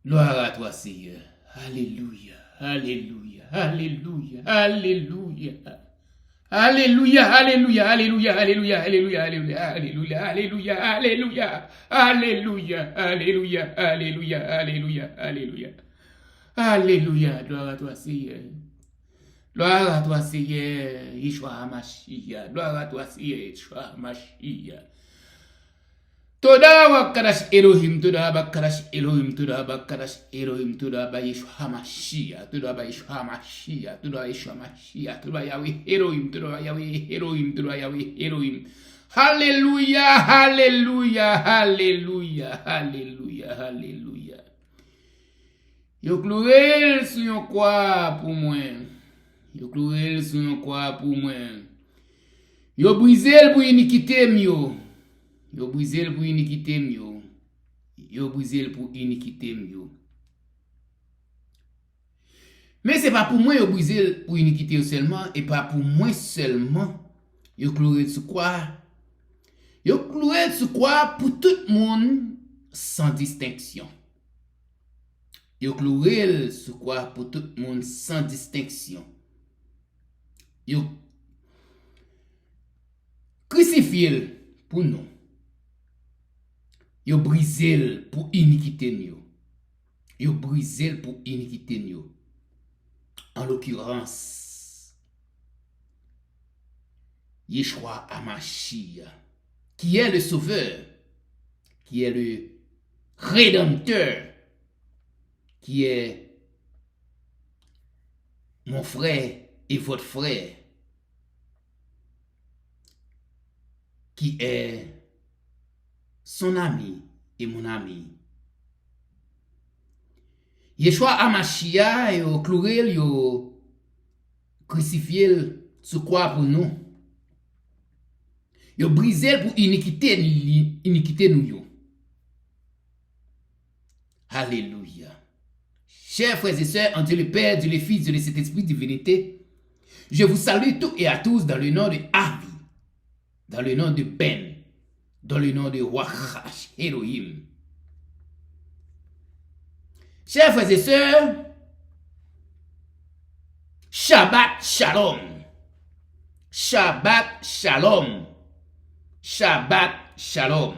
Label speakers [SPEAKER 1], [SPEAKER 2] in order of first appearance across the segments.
[SPEAKER 1] Gloire à toi, Seigneur. Alléluia, alléluia, alléluia, alléluia. Alléluia, alléluia, alléluia, alléluia, alléluia, alléluia, alléluia, alléluia, alléluia, alléluia, alléluia, alléluia, alléluia, alléluia. Alléluia, gloire à toi, Seigneur. Gloire à toi, Seigneur, Yeshua HaMashiach. Gloire à toi, Seigneur, Yeshua HaMashiach. Toda wakadash Elohim, toda bakadash Elohim, toda bakadash Elohim, toda ba Yeshua HaMashiach, toda ba Yeshua HaMashiach, toda Yeshua HaMashiach, toda Yahweh Elohim, toda Yahweh Elohim, toda Yahweh Elohim. Alléluia, alléluia, alléluia, alléluia, alléluia. Yo cloué sur yon croix pour moi. Yo cloué sur yon croix pour moi. Yo brisé pour iniquité mio. Yo brisé pour iniquité mio. Yo brisé pour iniquité mio. Mais c'est pas pour moi yo brisé pour iniquité seulement et pas pour moi seulement. Yo cloué sur quoi? Yo cloué sur quoi pour tout le monde sans distinction. Yo cloué sur quoi pour tout le monde sans distinction. Yo crucifié pour nous. Yo brisé pour iniquité nous. Yo brisé pour iniquité nous. En l'occurrence, Yeshua HaMashiach, qui est le sauveur, qui est le rédempteur, qui est mon frère et votre frère, qui est son ami et mon ami. Yeshua HaMashiach yo cloué yo crucifié sur croix pour nous. Yo brisé pour iniquité nous yo. Alléluia. Chers frères et sœurs, en Dieu le Père, Dieu le Fils, Dieu le Saint-Esprit, divinité, je vous salue tous et à tous dans le nom de Avi, dans le nom de Ben, dans le nom de Wachash Elohim. Chers frères et sœurs, Shabbat Shalom. Shabbat Shalom. Shabbat Shalom.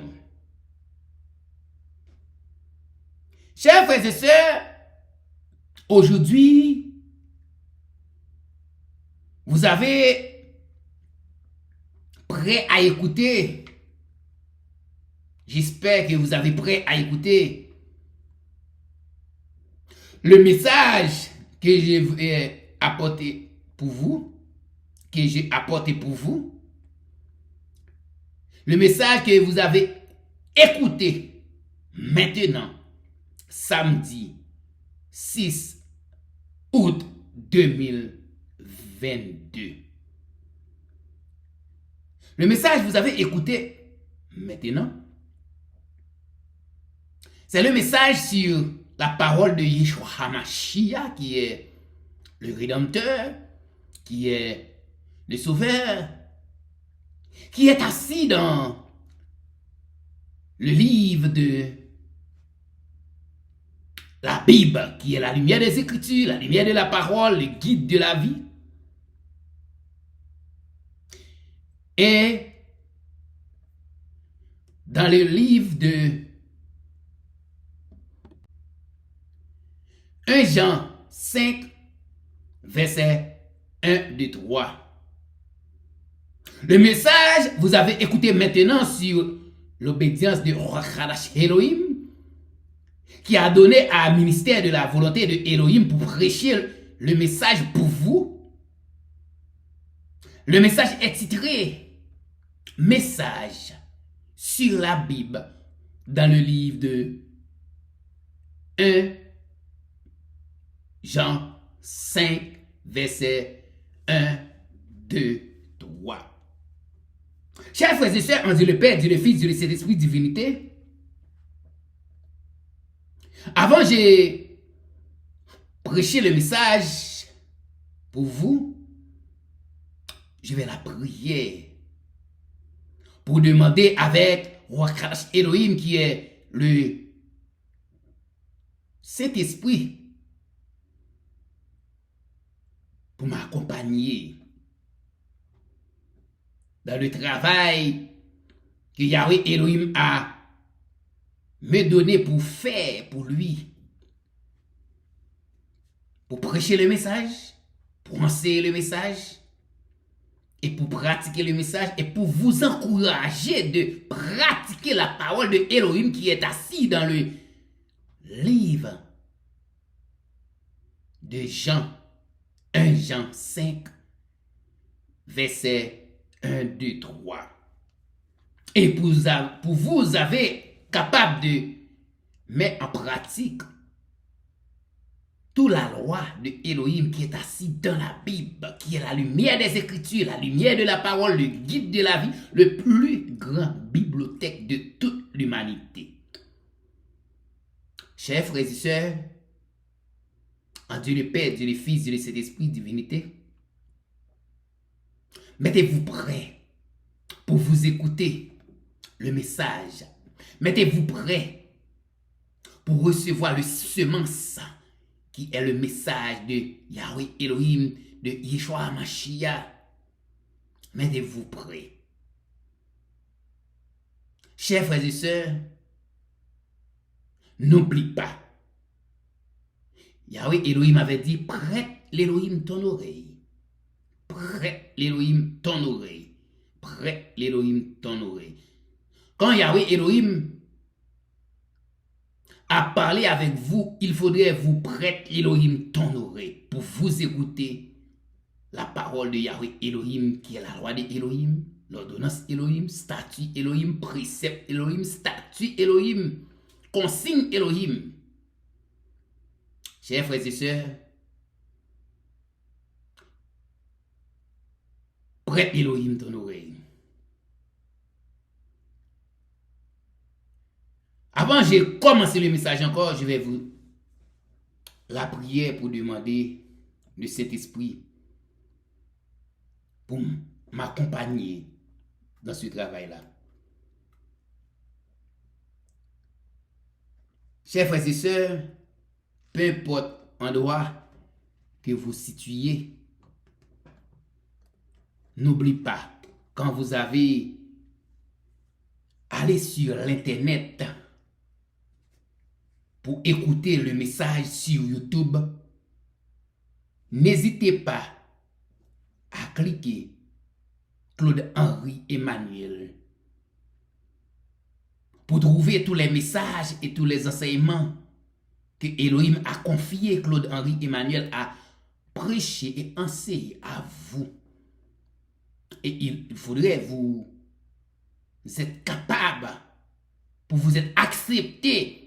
[SPEAKER 1] Chers frères et sœurs, aujourd'hui, vous avez prêt à écouter. J'espère que vous avez prêt à écouter le message que je vais apporter pour vous, que j'ai apporté pour vous, le message que vous avez écouté maintenant, samedi 6 août 2022. Le message que vous avez écouté maintenant, c'est le message sur la parole de Yeshua HaMashiach, qui est le Rédempteur, qui est le Sauveur, qui est assis dans le livre de la Bible, qui est la lumière des Écritures, la lumière de la parole, le guide de la vie. Et dans le livre de 1 Jean 5, verset 1, 2, 3. Le message, vous avez écouté maintenant sur l'obédience de Wachash Elohim, qui a donné à ministère de la volonté de Elohim pour prêcher le message pour vous. Le message est titré Message sur la Bible dans le livre de 1 Jean 5, verset 1, 2, 3. Chers frères et sœurs, en Dieu le Père, Dieu le Fils, Dieu le Saint-Esprit, divinité, avant j'ai prêché le message pour vous, je vais la prier pour demander avec Wachash Elohim, qui est le Saint-Esprit pour m'accompagner dans le travail que Yahweh Elohim a me donné pour faire pour lui, pour prêcher le message, pour enseigner le message, et pour pratiquer le message, et pour vous encourager de pratiquer la parole de Elohim qui est assis dans le livre de Jean, 1 Jean 5, verset 1, 2, 3. Et pour vous avez capable de mettre en pratique toute la loi de Elohim qui est assis dans la Bible, qui est la lumière des Écritures, la lumière de la parole, le guide de la vie, le plus grand bibliothèque de toute l'humanité. Chers frères et sœurs, en Dieu le Père, Dieu le Fils, Dieu le Saint-Esprit, divinité, mettez-vous prêts pour vous écouter le message. Mettez-vous prêts pour recevoir le semence qui est le message de Yahweh Elohim, de Yeshua HaMashiach. Mettez-vous prêts. Chers frères et sœurs, n'oublie pas. Yahweh Elohim avait dit, prête l'Elohim ton oreille. Prête l'Elohim ton oreille. Prête l'Elohim ton oreille. Quand Yahweh Elohim a parlé avec vous, il faudrait vous prêter Elohim ton oreille pour vous écouter la parole de Yahweh Elohim qui est la loi de Elohim, l'ordonnance Elohim, statut Elohim, précepte Elohim, statut Elohim, consigne Elohim. Chers frères et sœurs, prête Elohim ton oreille. Avant de commencer le message encore, je vais vous la prière pour demander le Saint-Esprit pour m'accompagner dans ce travail-là. Chers frères et sœurs, peu importe l'endroit que vous situez, n'oubliez pas, quand vous avez allé sur l'internet pour écouter le message sur YouTube, n'hésitez pas à cliquer Claude-Henri Emmanuel pour trouver tous les messages et tous les enseignements que Elohim a confié Claude-Henri Emmanuel à prêcher et enseigner à vous. Et il faudrait vous êtes capable, pour vous être accepté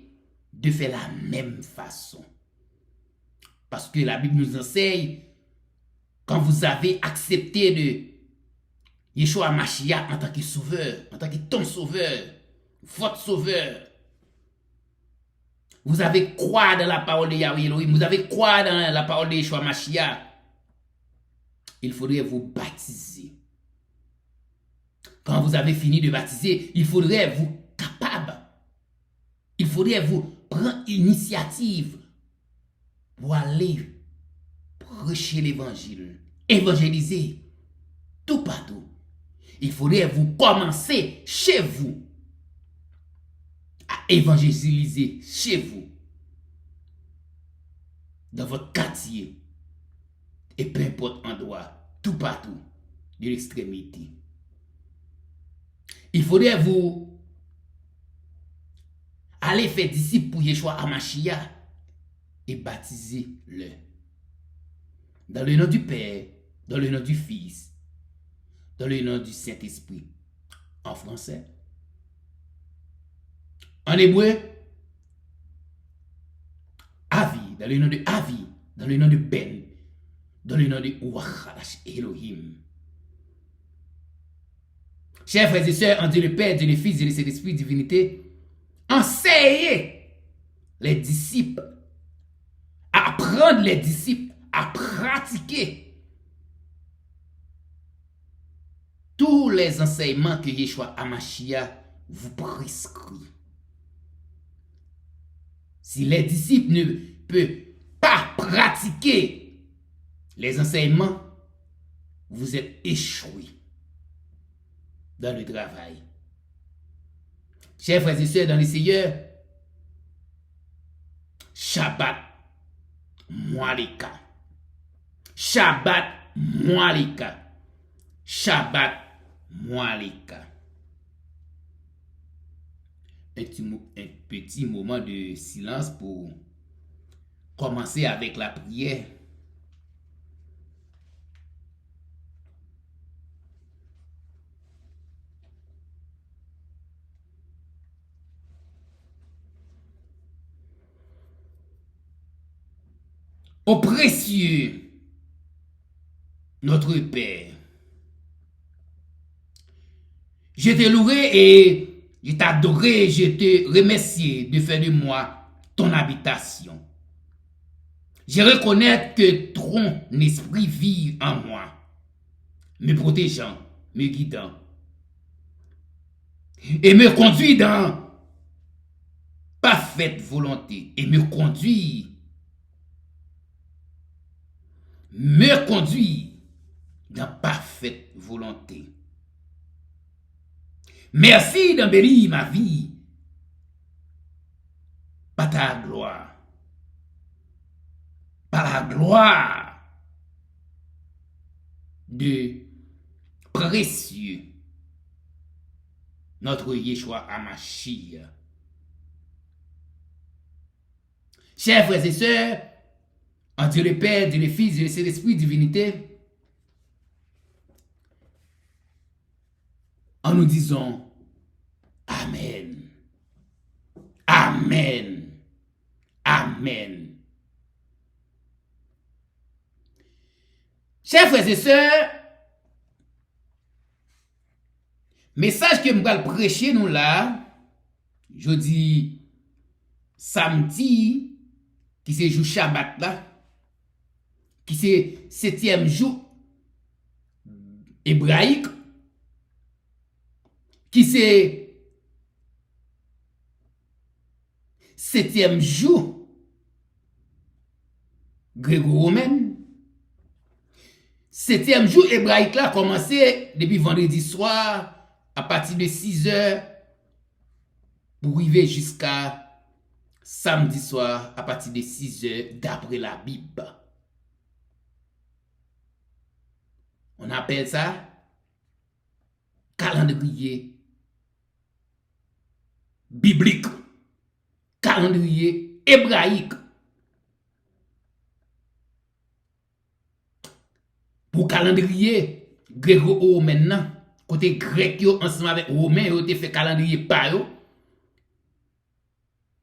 [SPEAKER 1] de faire la même façon. Parce que la Bible nous enseigne, quand vous avez accepté de Yeshua HaMashiach en tant que sauveur, en tant que ton sauveur, votre sauveur, vous avez croire dans la parole de Yahweh Elohim, vous avez croire dans la parole de Yeshua HaMashiach, il faudrait vous baptiser. Quand vous avez fini de baptiser, il faudrait vous capable. Il faudrait vous prendre initiative pour aller prêcher l'évangile, évangéliser tout partout. Il faudrait vous commencer chez vous à évangéliser chez vous, dans votre quartier, et peu importe endroit, tout partout, de l'extrémité. Il faudrait vous aller faire disciples pour Yeshua HaMashiach et baptiser-le. Dans le nom du Père, dans le nom du Fils, dans le nom du Saint-Esprit. En français. En hébreu, Avi, dans le nom de Avi, dans le nom de Ben, dans le nom de Wachadash Elohim. Chers frères et sœurs, en Dieu le Père, Dieu le Fils, Dieu le Saint-Esprit, divinité, enseignez les disciples à apprendre les disciples à pratiquer tous les enseignements que Yeshua HaMashiach vous prescrit. Si les disciples ne peuvent pas pratiquer les enseignements, vous êtes échoués dans le travail. Chers frères et sœurs dans le Seigneur, Shabbat Moalika. Shabbat Moalika. Shabbat Moalika. Un petit moment de silence pour commencer avec la prière. Ô précieux, notre Père, je te louerai et je t'adorerai, je te remercie de faire de moi ton habitation. Je reconnais que ton esprit vit en moi, me protégeant, me guidant et me conduit dans parfaite volonté et me conduit dans parfaite volonté. Merci d'embellir ma vie par ta gloire, par la gloire de précieux notre Yeshua Hamashiach. Chers frères et sœurs, en Dieu le Père, Dieu le Fils, Dieu le Saint-Esprit, divinité, en nous disant Amen. Amen. Amen. Chers frères et sœurs, message que je vais prêcher nous là, jeudi, samedi, qui c'est jour Shabbat là, qui c'est 7e jour hébraïque, qui c'est 7e jour gréco-romaine. 7e jour hébraïque là commencé depuis vendredi soir à partir de 6 heures pour arriver jusqu'à samedi soir à partir de 6 heures d'après la Bible. On appelle ça calendrier biblique, calendrier hébraïque. Pour calendrier gréco maintenant, côté grec yo ensemble avec romain yo te fait calendrier par yo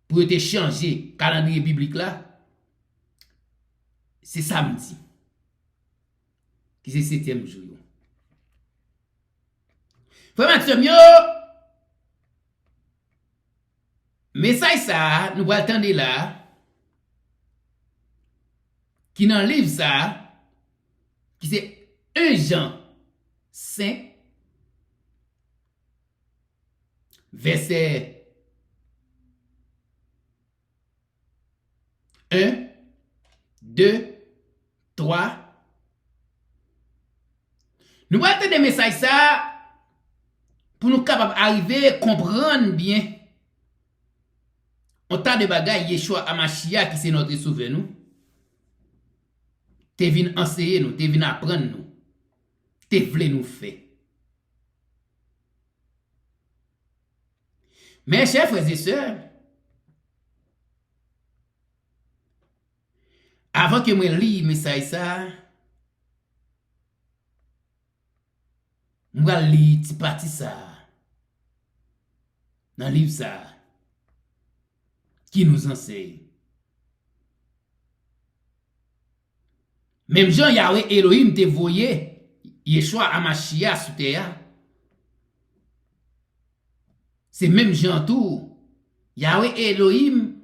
[SPEAKER 1] pour te changer calendrier biblique là. C'est samedi qui c'est 7e jour. Frère yo, message ça nous va attendre là qui dans livre ça qui c'est 1 Jean 5 verset 1, 2, 3. Nous allons entendre des messages ça pour nous capables d'arriver à comprendre bien on tas de bagailles Yeshua Hamashiach qui c'est notre sauveur nous. Te vin enseigner nous, te vin apprendre nous. Te vle nous faire. Mes chers frères et sœurs, avant que moi lis message ça, moi lis ti parti ça dans livre ça qui nous enseigne. Même Jean Yahweh Elohim te voyé Yeshua Hamashiach sous terre. C'est même Jean tout. Yahweh Elohim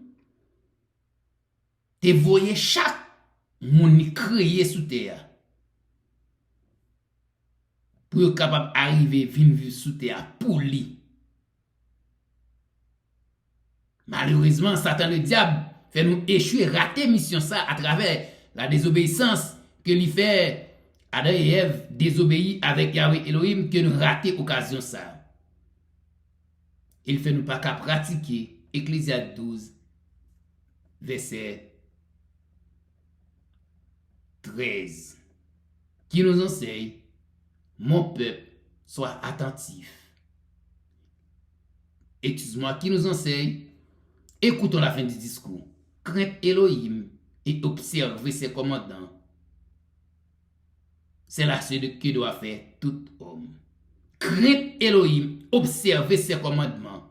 [SPEAKER 1] te voyé chaque monde créé sous terre. Pour être capable d'arriver vivre sous terre pour lui. Malheureusement, Satan le diable fait nous échouer, rater mission ça à travers la désobéissance que lui fait Adam et Ève désobéir avec Yahweh Elohim que nous rater occasion ça. Il fait nous pas qu'à pratiquer Ecclésiaste 12 verset 13 qui nous enseigne mon peuple soit attentif. Excuse-moi, qui nous enseigne écoutons la fin du discours. Crainte Elohim et observer ses commandements. C'est là ce que doit faire tout homme. Crainte Elohim, observer ses commandements.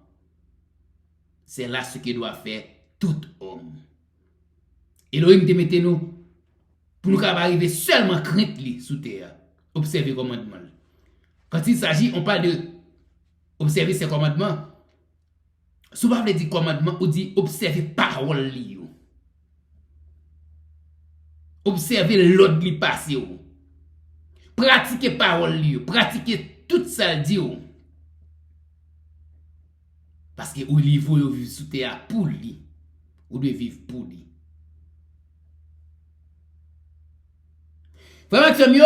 [SPEAKER 1] C'est là ce que doit faire tout homme. Elohim te mette nous pour nous arriver seulement crainte li sous terre. Observer commandements. Quand il s'agit, on parle de observer ses commandements. Souvent, on dit commandement, on dit observer parole li. Observer l'ordre li passe. Pratiquer parole li. Pratiquer tout ça dit. Parce que ou li faut vivre sous terre pour lui. Ou de vivre pour lui. Vraiment que mieux.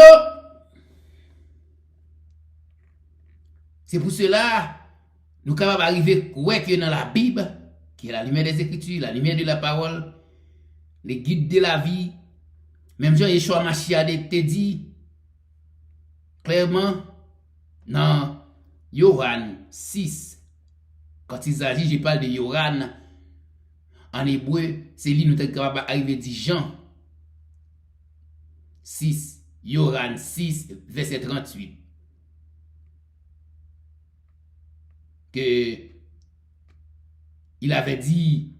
[SPEAKER 1] C'est pour cela nous sommes capables d'arriver que dans la Bible, qui est la lumière des Écritures, la lumière de la parole, les guides de la vie, même Jean-Yeshua Mashiach te dit clairement dans Yohan 6, quand il s'agit, je parle de Yohan, en hébreu, c'est lui nous sommes capables d'arriver dit Jean 6, Yohan 6, verset 38. Que il avait dit,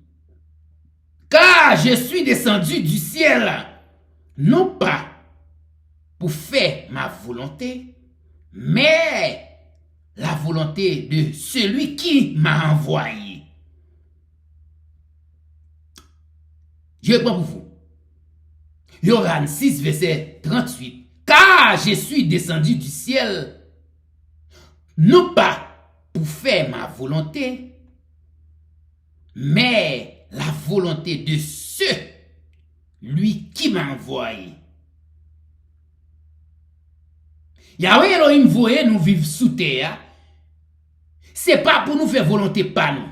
[SPEAKER 1] car je suis descendu du ciel, non pas pour faire ma volonté, mais la volonté de celui qui m'a envoyé. Je reprends pour vous. Yohan 6, verset 38. Car je suis descendu du ciel, non pas pour faire ma volonté, mais la volonté de lui qui m'a envoyé. Yahweh Elohim voyait nous vivre sous terre, c'est pas pour nous faire volonté pas nous.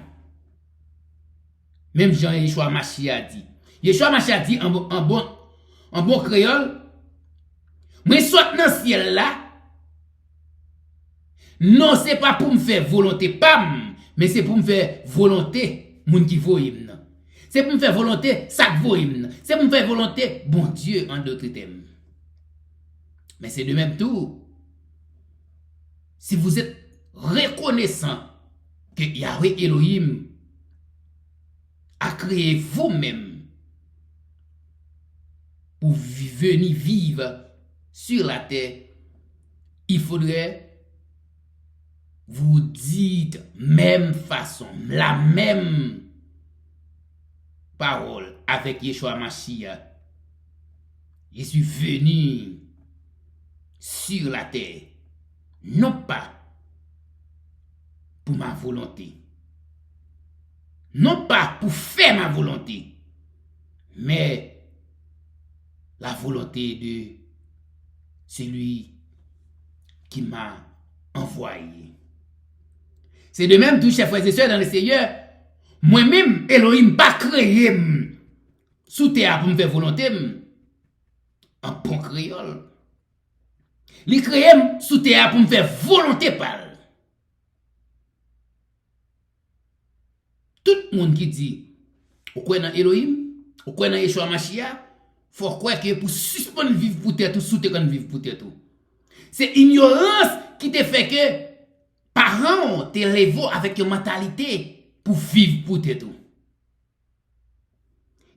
[SPEAKER 1] Même Jean-Yeshua Mashiach dit. Yeshua Mashiach dit en bon créole, mais soit dans le ciel là, non, c'est pas pour me faire volonté pam, mais c'est pour me faire volonté moun qui voyim. C'est pour me faire volonté ça voyim. C'est pour me faire volonté bon Dieu en d'autres termes. Mais c'est de même tout. Si vous êtes reconnaissant que Yahweh Elohim a créé vous-même pour venir vivre sur la terre, il faudrait vous dites même façon, la même parole avec Yeshua Mashiach. Je suis venu sur la terre, non pas pour ma volonté, non pas pour faire ma volonté, mais la volonté de celui qui m'a envoyé. C'est de même tout, chers frères et sœurs dans le Seigneur. Moi-même, Elohim, pas créé sous terre pour me faire volonté en bon créole. Il créé sous terre pour me faire volonté par. Tout le monde qui dit, ou quoi dans Elohim, ou quoi dans Yeshua Mashiach, faut croire que pour suspendre vivre pour terre, tout sous terre vivre pour terre tout. C'est ignorance qui te fait que parents te lèvent avec une mentalité pour vivre pour tout.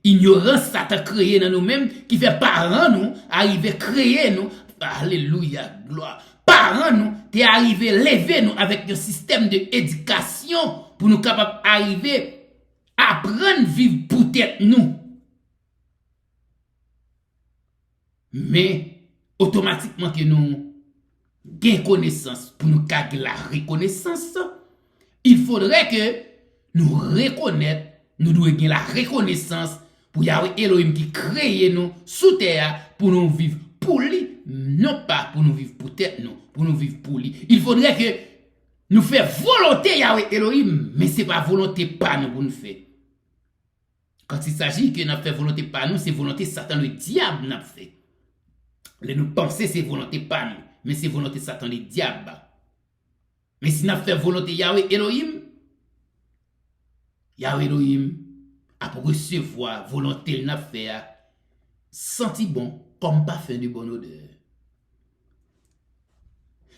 [SPEAKER 1] Ignorance ça t'a créé dans nous-mêmes qui fait parents nous arriver créer nous. Alléluia, gloire. Parents nous t'es arrivé lever nous avec un système d'éducation pour nous capables arriver à apprendre vivre pour nous. Mais automatiquement que nous gain connaissance pour nous gagner la reconnaissance, il faudrait que nous reconnaître Nous devons gagner la reconnaissance pour Yahweh Elohim qui crée nous sous terre pour nous vivre pour lui, non pas pour nous vivre pour tête, non, pour nous vivre pour lui. Il faudrait que nous fassions volonté Yahweh Elohim, mais ce n'est pas volonté pas nous pour nous faire. Quand il s'agit que nous faisons volonté pas nous, c'est volonté Satan le diable nous fait. Nous penser c'est volonté pas nous, mais c'est volonté Satan le diable. Mais si nous faisons volonté Yahweh Elohim, Yahweh Elohim a pour recevoir volonté le faire senti bon comme parfum de bonne odeur.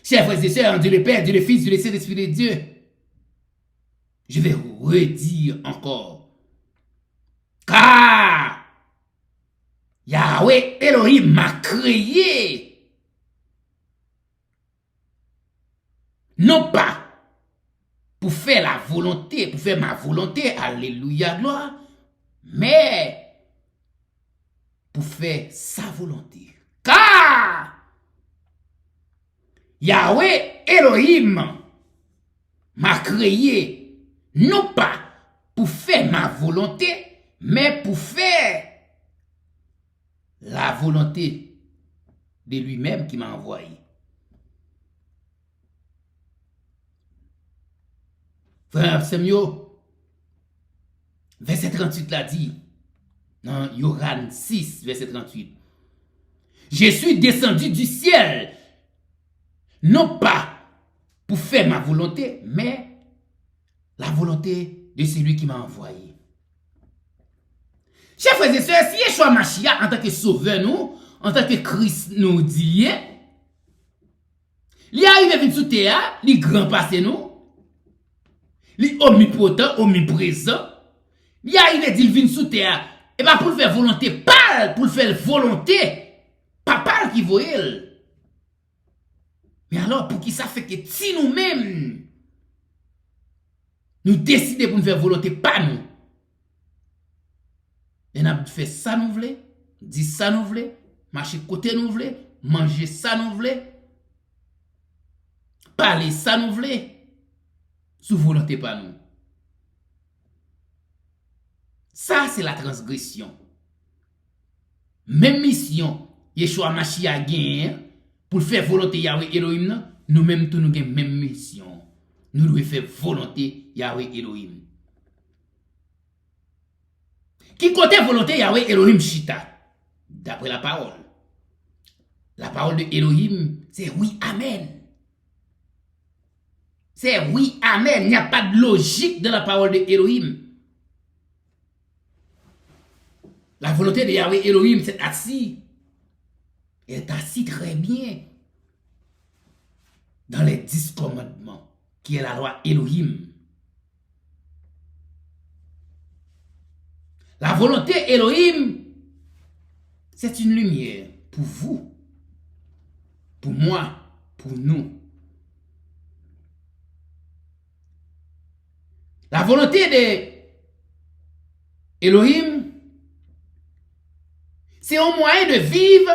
[SPEAKER 1] Chers frères et sœurs, Dieu le Père, Dieu le Fils, Dieu le Saint-Esprit de Dieu, je vais redire encore. Car Yahweh Elohim m'a créé. Non pas pour faire la volonté, pour faire ma volonté, alléluia, gloire, mais pour faire sa volonté. Car Yahweh Elohim m'a créé non pas pour faire ma volonté, mais pour faire la volonté de lui-même qui m'a envoyé. Frère Samuel, verset 38 l'a dit, dans Yohan 6, verset 38. Je suis descendu du ciel, non pas pour faire ma volonté, mais la volonté de celui qui m'a envoyé. Chers frères et sœurs, si Yeshua Mashiach en tant que sauveur nous, en tant que Christ nous dit, il arrive à venir sous terre, il grand passé nous, il omnipotent, omniprésent, il arrive à dire venir sous terre, et pas pour faire volonté, pas pour faire volonté, pas qui voit. Mais alors, pour qui ça fait que si nous-mêmes, nous décidons pour nous faire volonté, pas nous, et nous avons fait ça nous voulons, dit ça nous voulons, marcher côté nous voulons, manger ça nous voulons, parler ça nous voulons, sous volonté pas nous. Ça, c'est la transgression. Même mission, Yeshua Mashiach gagne pour faire volonté Yahweh Elohim, nous-mêmes, nous avons même mission. Nous devons faire volonté Yahweh Elohim. Qui côté volonté Yahweh Elohim Chita? D'après la parole. La parole de Elohim, c'est oui, amen. C'est oui, amen. Il n'y a pas de logique dans la parole de Elohim. La volonté de Yahweh Elohim, c'est assis. Elle est assis très bien dans les 10 commandements, qui est la loi Elohim. La volonté Elohim, c'est une lumière pour vous, pour moi, pour nous. La volonté de Elohim, c'est un moyen de vivre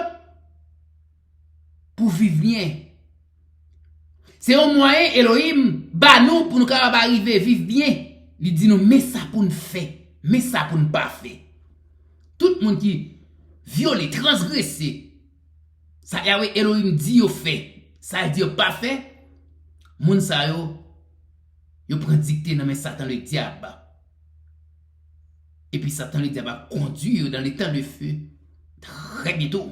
[SPEAKER 1] pour vivre bien. C'est un moyen, Elohim, bah nous, pour nous arriver à vivre bien. Il dit nous, mais ça pour nous faire, mais ça pour nous pas faire. Tout le monde qui viole, transgresse, ça Yahweh Elohim dit yo fait, ça dit yo pas fait, moun sa yo prend dicté dans Satan le diable. Et puis Satan le diable a conduit dans les temps de feu très bientôt.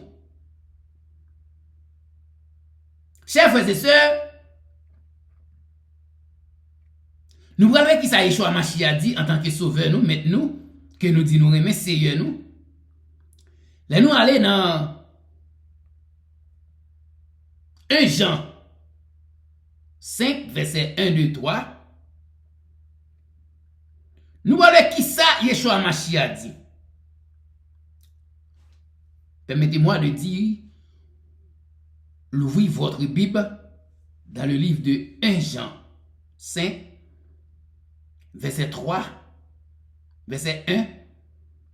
[SPEAKER 1] Chers frères et sœurs, nous voyons qui ça Yeshua Mashiach dit en tant que sauveur nous, maintenant que nous dit nous aimer Seigneur nous. Là nous aller dans 1 Jean 5 verset 1 2 3. Nous voyons qui ça Yeshua Mashiach dit. Permettez-moi de dire, l'ouvrez votre Bible dans le livre de 1 Jean 5 verset 3, verset 1,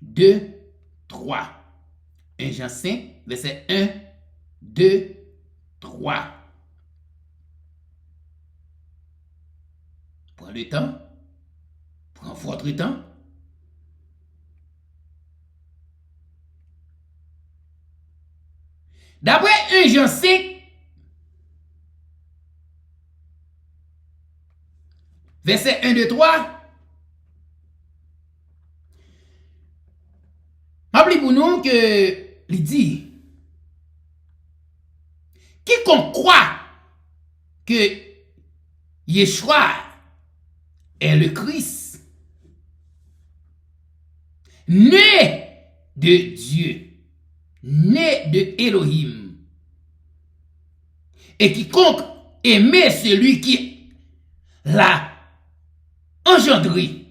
[SPEAKER 1] 2, 3. 1 Jean 5, verset 1, 2, 3. Prends le temps, prends votre temps, D'après 1 Jean 5, verset 1, 2, 3, rappelez pour nous que il dit, quiconque croit que Yeshua est le Christ, né de Dieu, né de Elohim, et quiconque aimait celui qui l'a engendré,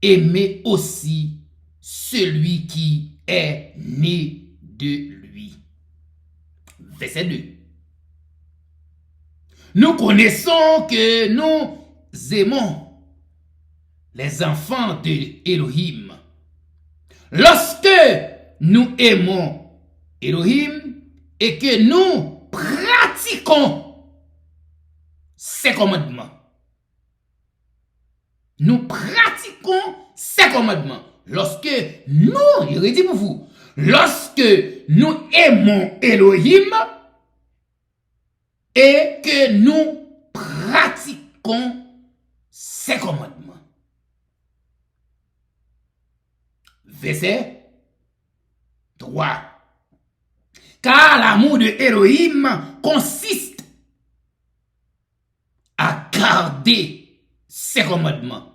[SPEAKER 1] aimait aussi celui qui est né de lui. Verset 2. Nous connaissons que nous aimons les enfants de Elohim lorsque nous aimons Elohim et que nous pratiquons ses commandements. Nous pratiquons ses commandements. Lorsque nous, il redit pour vous, lorsque nous aimons Elohim et que nous pratiquons ses commandements. Verset 3. Car l'amour de Elohim consiste à garder ses commandements.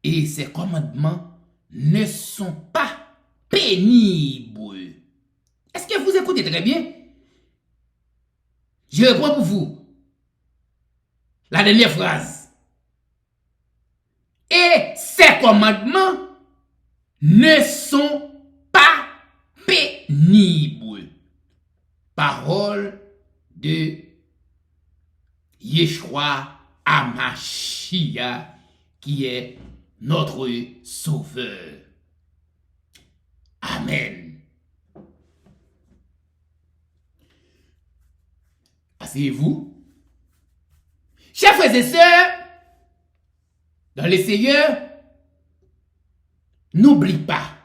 [SPEAKER 1] Et ces commandements ne sont pas pénibles. Est-ce que vous écoutez très bien? Je reprends pour vous la dernière phrase. Et ces commandements ne sont pas pénibles. Parole de Yeshua HaMashiach, qui est notre Sauveur. Amen. Asseyez-vous. Chers frères et sœurs, dans le Seigneur, n'oublie pas,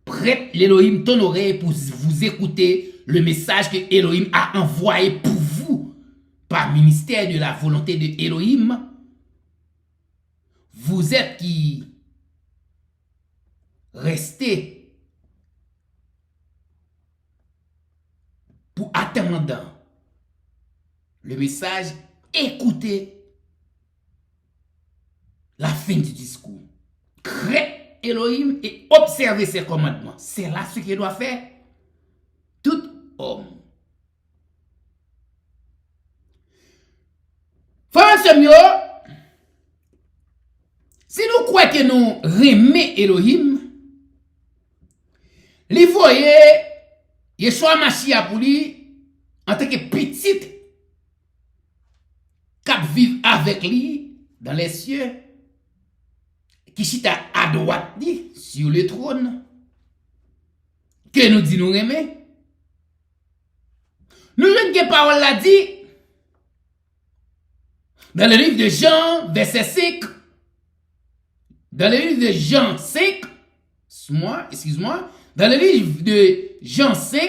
[SPEAKER 1] prête l'Élohim ton oreille pour vous écouter le message que Elohim a envoyé pour vous par ministère de la volonté de Elohim. Vous êtes qui restez pour attendre le message, écoutez la fin du discours. Crée Elohim et observez ses commandements. C'est là ce qu'il doit faire tout homme. Frère si nous croyons que nous remet Elohim, les voyez, Yeshua Mashiach pour lui, en tant que petite, cap vivre avec lui dans les cieux, qui chita à droite sur le trône, que nous dit nous remet. Nous avons une parole là dit, dans le livre de Jean, verset 5, dans le livre de Jean 5, excuse-moi, dans le livre de Jean 5,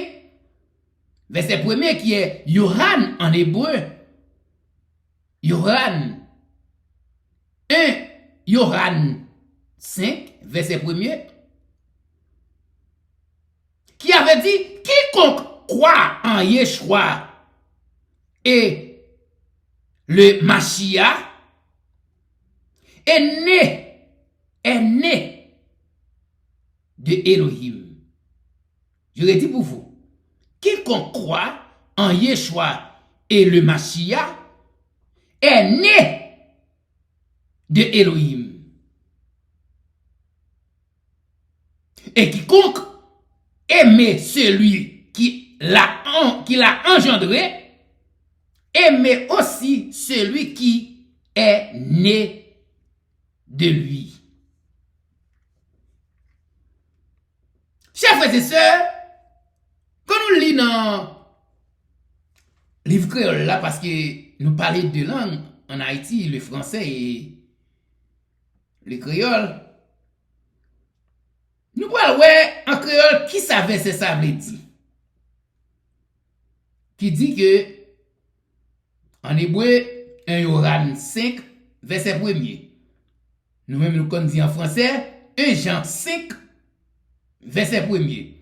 [SPEAKER 1] verset 1 qui est Yohan en hébreu, Yohan 1, Yohan 5, verset 1, qui avait dit, quiconque croit en Yeshua et le Mashiach est né de Elohim. Je le dis pour vous. Quiconque croit en Yeshua et le Mashiach est né de Elohim. Et quiconque aime celui qui l'a engendré, aimez aussi celui qui est né de lui. Chers frères et sœurs, quand nous lisons dans le livre créole là, parce que nous parlons de langues en Haïti, le français et le créole, Nous allons voir en créole qui ça verset ça veut dire. Qui dit que en hébreu 1 Yoran 5 verset 1er. Nous-mêmes nous connaissons dit en français 1 Jean 5 verset 1er.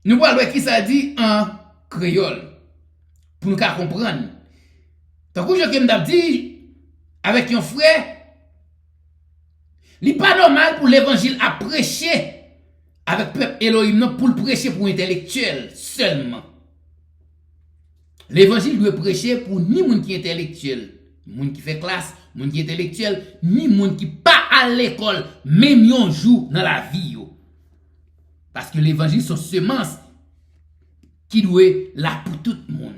[SPEAKER 1] Nous allons voir qui ça dit en créole pour nous comprendre. Tant que je m'd'a dit avec un frère, il n'est pas normal pour l'évangile à prêcher avec peuple Elohim, non pour le prêcher pour intellectuel seulement. L'évangile doit prêcher pour ni monde qui est intellectuel, monde qui fait classe, monde qui est intellectuel, ni monde qui pas à l'école, même un jour dans la vie. Parce que l'évangile sont semences qui doit là pour tout le monde.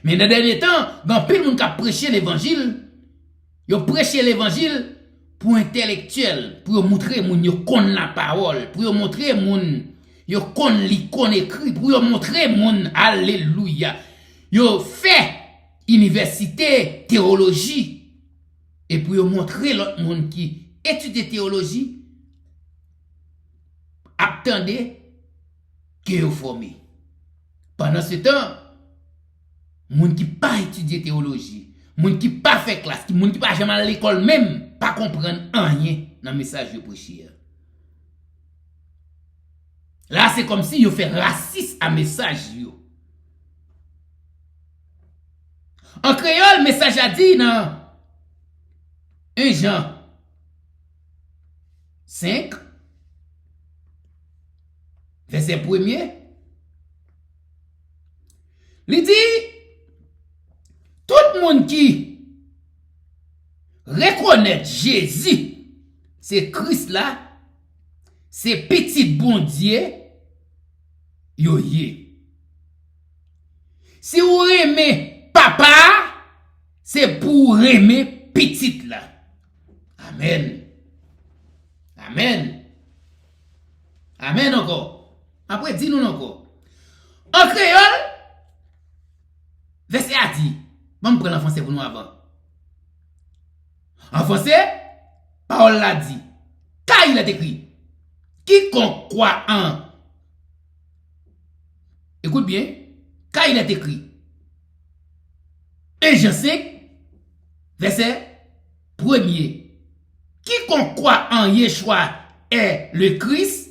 [SPEAKER 1] Mais dans le dernier temps, dans plein de monde qui a prêché l'évangile, ils ont prêché l'évangile pour intellectuel, pour montrer moun yo connaît la parole, pour montrer moun yo connaît écrit, pour montrer moun alléluia. Yo fait université théologie et pour montrer l'autre monde qui étudie théologie attendez que yo formé. Pendant ce temps, moun qui pas étudié théologie, moun qui pas fait classe, moun qui pas jamais à l'école même, pas comprendre rien dans le message de prêcher. Là, c'est comme si yo fait raciste à message yo. En créole, message a dit dans 1 Jean 5 verset 1er. Il dit tout le monde qui reconnaît Jésus, c'est Christ là, c'est petit bon Dieu, yo yé. Si vous aimez papa, c'est pour aimer petit là. Amen. Amen. Amen encore. Après, dis-nous encore. En créole, verset a dit, on prend en français pour nous avant. En français, parole l'a dit. Car il est écrit, quiconque croit en. Écoute bien, car il est écrit. 1 Jean 5, verset 1er. Quiconque croit en Yeshua est le Christ,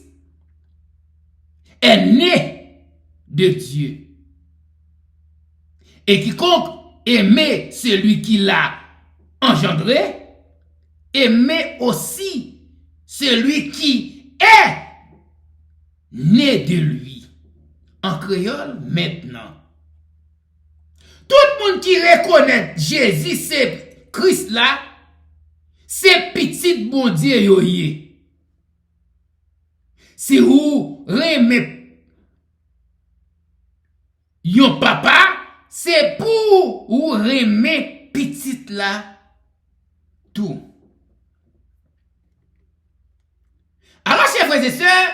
[SPEAKER 1] est né de Dieu. Et quiconque aimait celui qui l'a engendré, aimait aussi celui qui est né de lui. En créole, maintenant. Tout le monde qui reconnaît Jésus, c'est Christ là, c'est petit bon Dieu yoye. Si vous aimez yon papa, c'est pour vous aimer petit là tout. Alors, chers frères et sœurs,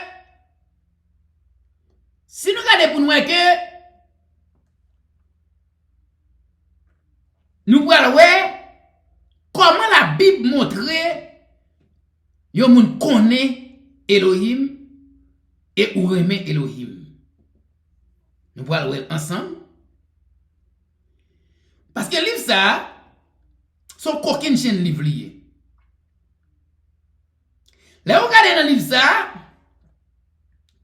[SPEAKER 1] si nous regardons pour nous que nous voyons comment la Bible montre yon moun connaît Elohim et ou aimer Elohim. Nous voyons ensemble. Parce que le livre ça, son coquine chaîne livre lié. Là, vous regardez dans le livre ça,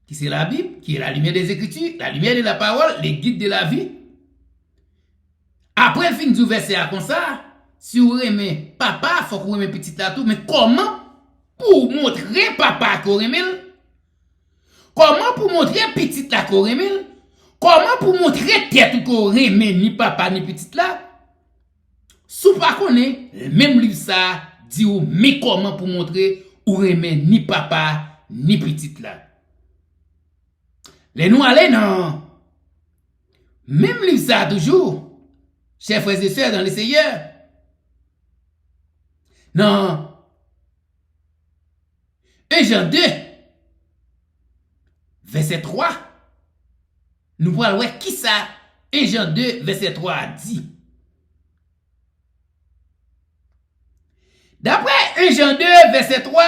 [SPEAKER 1] qui c'est la Bible, qui est la lumière des Écritures, la lumière de la parole, les guides de la vie. Après le fin du verset comme ça, si vous aimez papa, il faut que vous aimez petit là tout, mais comment pour montrer papa qu'on aime? Comment pour montrer petit là qu'on aime? Comment pour montrer tête qu'on aime ni papa ni petit là? Sous pas connaît, même livre ça dit ou mais comment pour montrer ou aimer ni papa ni petit là. Les nous aller non. Même livre ça toujours. Chers frères et sœurs dans le Seigneur. Non. 1 Jean 2 verset 3. Nous voyons qui ça 1 Jean 2 verset 3 dit. D'après 1 Jean 2 verset 3,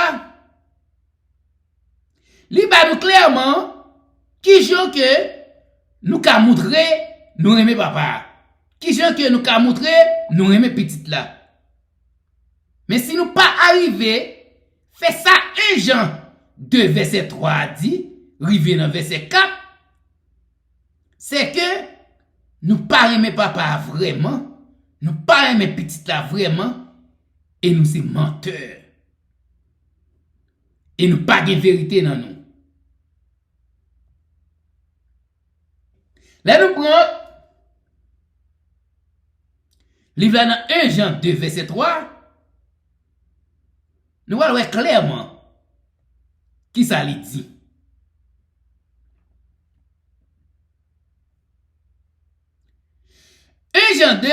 [SPEAKER 1] Li ba nous clairement qui gens que nous ka montrer nous aimer papa. Qui gens que nous ka montrer nous aimer petite là. Mais si nous pas arrivé fait ça 1 Jean 2 verset 3 dit, rivé dans verset 4, c'est que nous pas aimer papa vraiment, nous pas aimer petite là vraiment et nous c'est menteurs. Et nous pas de vérité dans nous. Là nous prenons livre dans 1 Jean 2 verset 3. Nous voyons clairement qui ça lui dit. Jean 2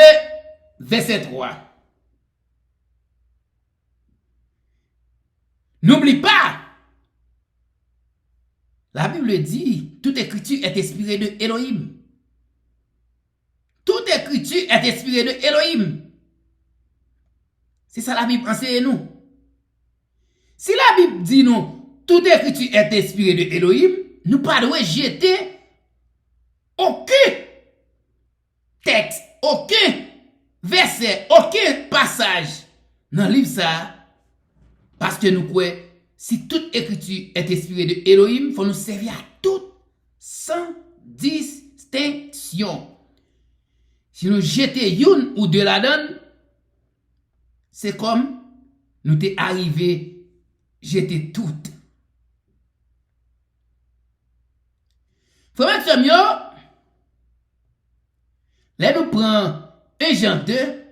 [SPEAKER 1] verset 3. N'oublie pas. La Bible dit, toute écriture est inspirée de Elohim. Toute écriture est inspirée de Elohim. C'est ça la Bible enseigne nous. Si la Bible dit nous, toute écriture est inspirée de Elohim, nous ne devons pas jeter aucun texte, aucun verset, aucun passage dans le livre ça. Parce que nous croyons, si toute écriture est inspirée de Elohim, il faut nous servir à toutes sans distinction. Si nous jetons une ou deux là-dedans, c'est comme nous t'es arrivé jeter toutes. Frère Samuel, là nous prenons 1 Jean 2,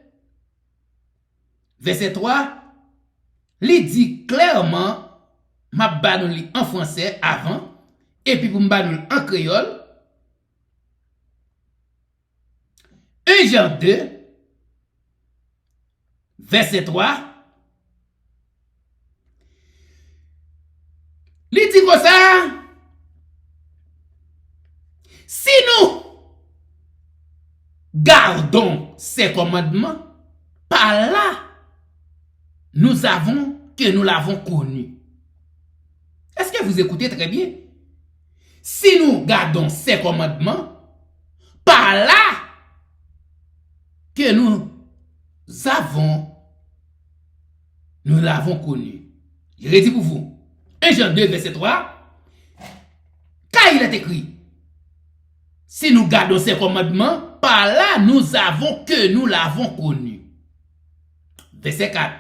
[SPEAKER 1] verset 3, il dit clairement, m'a banoli en français avant, et puis pour m'banoli en créole. 1 Jean 2, verset 3, il dit comme ça, si nous gardons ces commandements, par là, nous avons que nous l'avons connu. Est-ce que vous écoutez très bien? Si nous gardons ces commandements, par là que nous l'avons connu. Je redis pour vous. 1 Jean 2, verset 3. Car il est écrit, si nous gardons ces commandements, par là nous avons que nous l'avons connu. Verset 4.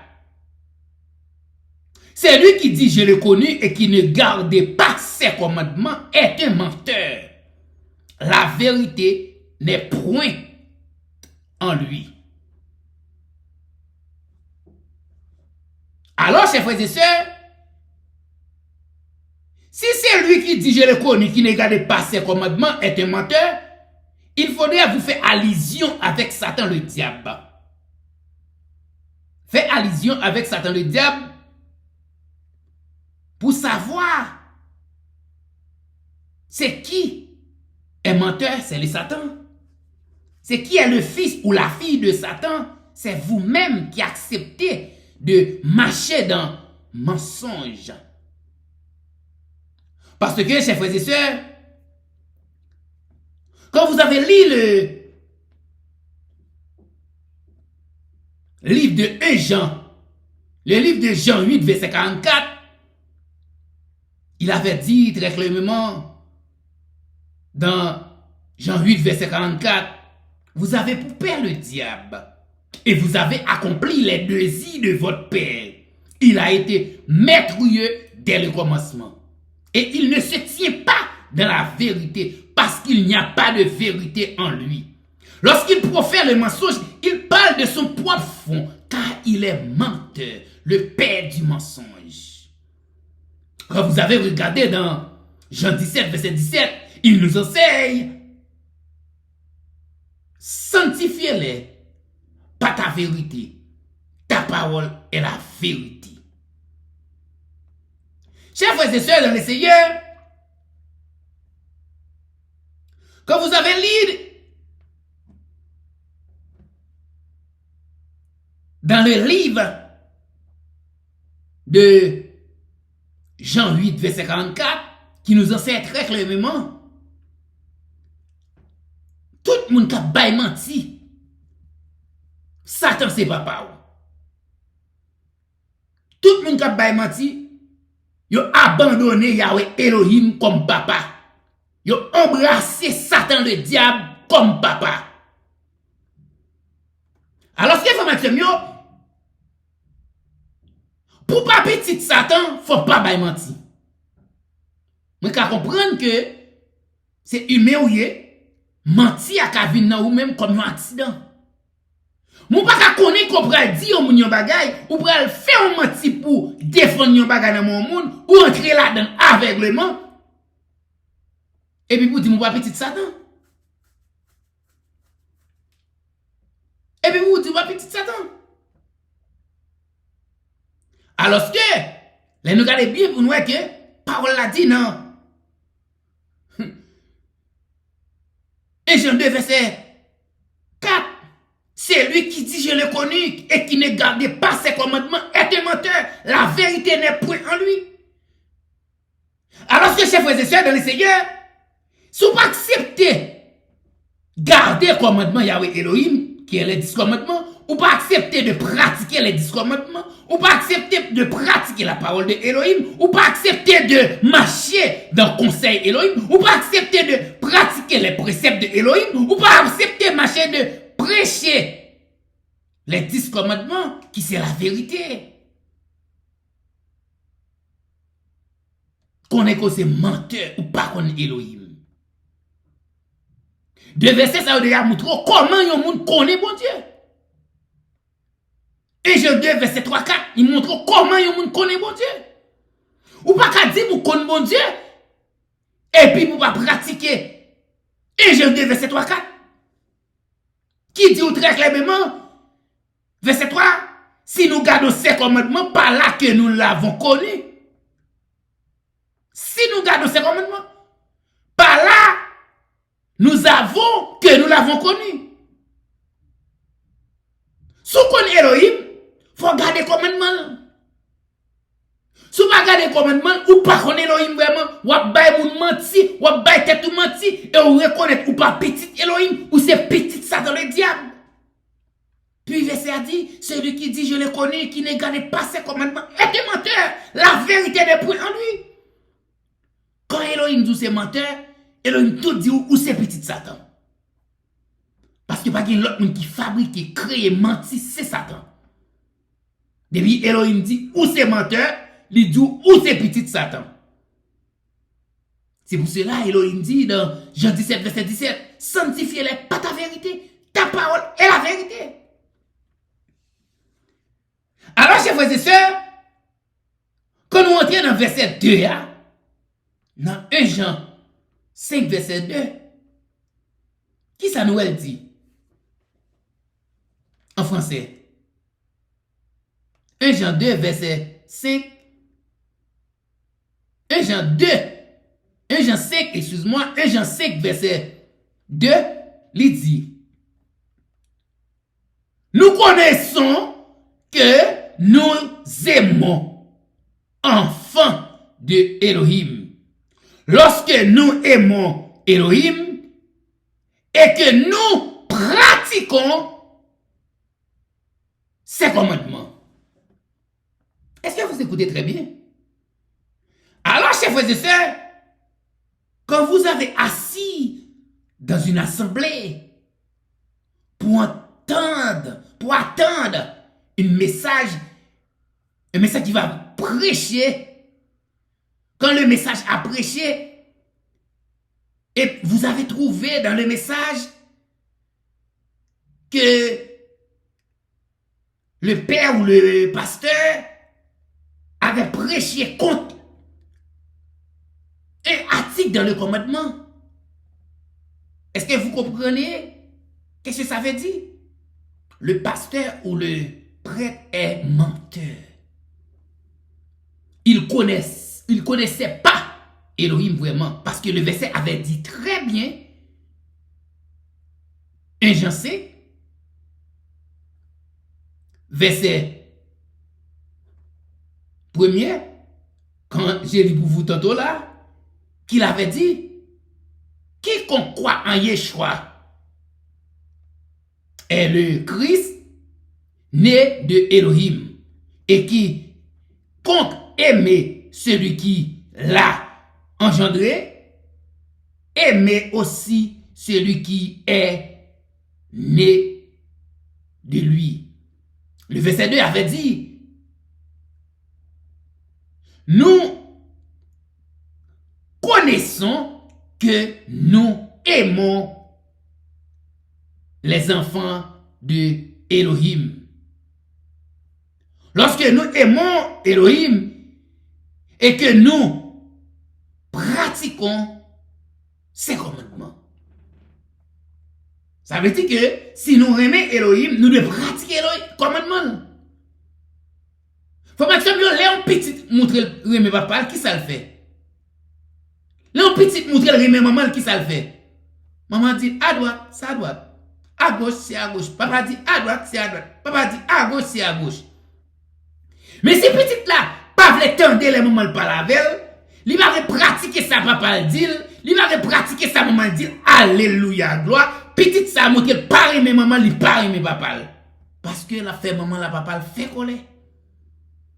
[SPEAKER 1] C'est lui qui dit je l'ai connu et qui ne garde pas ses commandements est un menteur. La vérité n'est point en lui. Alors, chers frères et sœurs, si c'est lui qui dit je l'ai connu, qui ne garde pas ses commandements est un menteur, il faudrait vous faire allusion avec Satan le diable. Fait allusion avec Satan le diable pour savoir c'est qui est menteur, c'est le Satan. C'est qui est le fils ou la fille de Satan, c'est vous-même qui acceptez de marcher dans mensonge. Parce que, chers frères et sœurs, quand vous avez lu le livre de 1 Jean, le livre de Jean 8, verset 44, il avait dit très clairement dans Jean 8, verset 44, vous avez pour père le diable et vous avez accompli les désirs de votre père. Il a été maîtrieux dès le commencement. Et il ne se tient pas dans la vérité parce qu'il n'y a pas de vérité en lui. Lorsqu'il profère le mensonge, il parle de son propre fond car il est menteur, le père du mensonge. Quand vous avez regardé dans Jean 17, verset 17, il nous enseigne sanctifiez-les par ta vérité. Ta parole est la vérité. Chers frères et sœurs dans le Seigneur, quand vous avez lu dans le livre de Jean 8, verset 44, qui nous enseigne très clairement. Tout le monde qui a bail menti. Satan c'est papa. Tout le monde qui a bail menti, il a abandonné Yahweh Elohim comme papa. Il a embrassé Satan le diable comme papa. Alors ce qu'il faut mettre pour pas petit Satan, faut pas bail menti. Moi qu'à comprendre que c'est humain ou menti à ka vinn nan ou même comme un accident. Moun pas ka connaît qu'on pral di yon moun yon bagay ou pral faire un menti pour défendre yon bagay dans mon monde ou entrer là-dedans aveuglement. Et puis pour dire mon pas petit Satan. Et puis pour dire mon petit Satan. Alors que les nous regardez bien pour nous que parole l'a dit non. Et Jean 2 verset 4. C'est lui qui dit je le connais et qui ne garde pas ses commandements est un menteur. La vérité n'est point en lui. Alors que chers frères et sœurs dans le Seigneur, si vous acceptez garder le commandement Yahweh Elohim, qui est les 10 commandements, ou pas accepter de pratiquer les 10 commandements, ou pas accepter de pratiquer la parole de Elohim, ou pas accepter de marcher dans le conseil Elohim, ou pas accepter de pratiquer les préceptes de Elohim, ou pas accepter de marcher de prêcher les 10 commandements, qui c'est la vérité. Qu'on est que c'est menteur ou pas qu'on est Elohim. De verset ça veut montrer comment yon monde connaît bon Dieu. Et Jean 2 verset 3 4, il montre comment yon monde connaît bon Dieu. Ou pas qu'à dire vous connaissez bon Dieu et puis vous pas pratiquer. Et Jean 2 verset 3 4 qui dit très clairement verset 3, si nous gardons ces commandements, par là que nous l'avons connu. Si nous gardons ces commandements, par là nous avons que nous l'avons connu. Si vous connaissez Elohim, il faut garder les commandements. Si vous ne gardez les commandements, ou pas connaître Elohim vraiment, ou pas moun menti, ou pas tête ou menti, et vous reconnaître ou pas petit Elohim, ou c'est petit Satan le diable. Puis verset a dit, celui qui dit je le connais, qui ne garde pas ses commandements, est un menteur. La vérité n'est point en lui. Quand Elohim dit c'est menteur, Elohim tout dit où c'est petit Satan. Parce que pas qu'il y a l'autre monde qui fabrique, qui crée, menti, c'est Satan. Depuis Elohim dit où c'est menteur, il dit où c'est petit Satan. C'est pour cela Elohim dit dans Jean 17 verset 17, sanctifie-les par ta vérité, ta parole est la vérité. Alors chers frères et sœurs, quand nous entrons dans verset 2, dans 1 Jean 5 verset 2, qui ça nous dit en français? 1 Jean 2 verset 5. 1 Jean 2. 1 Jean 5, excuse-moi. 1 Jean 5 verset 2, il dit, nous connaissons que nous aimons enfants de Elohim. Lorsque nous aimons Elohim et que nous pratiquons ses commandements. Est-ce que vous écoutez très bien? Alors, chers frères et sœurs, quand vous avez assis dans une assemblée pour attendre un message qui va prêcher, quand le message a prêché, et vous avez trouvé dans le message que le père ou le pasteur avait prêché contre un article dans le commandement. Est-ce que vous comprenez? Qu'est-ce que ça veut dire? Le pasteur ou le prêtre est menteur. Il connaissait pas Elohim vraiment, parce que le verset avait dit très bien, un Jean 5, verset 1er, quand j'ai lu pour vous tantôt là, qu'il avait dit, quiconque croit en Yeshua est le Christ né de Elohim et qui compte aimer celui qui l'a engendré, aimer aussi celui qui est né de lui. Le verset 2 avait dit, nous connaissons que nous aimons les enfants de Elohim. Lorsque nous aimons Elohim et que nous pratiquons ses commandements. Ça veut dire que si nous aimons Elohim, nous devons pratiquer les commandements. Faut que Léon petit montrer le papa, qui ça le fait? Léon petit montrer le maman, qui ça le fait? Maman dit à droite, c'est à droite. À gauche, c'est à gauche. Papa dit à droite, c'est à droite. Papa dit à gauche, c'est à gauche. Mais si petite là, pas voulait tendre les moments de parler avec, il va pratiquer ça papa dit, il va pratiquer ça maman dit, alléluia, gloire. Petite ça montre pas aimer maman, il pas aimer papa. Parce que la fait maman la papa fait colère.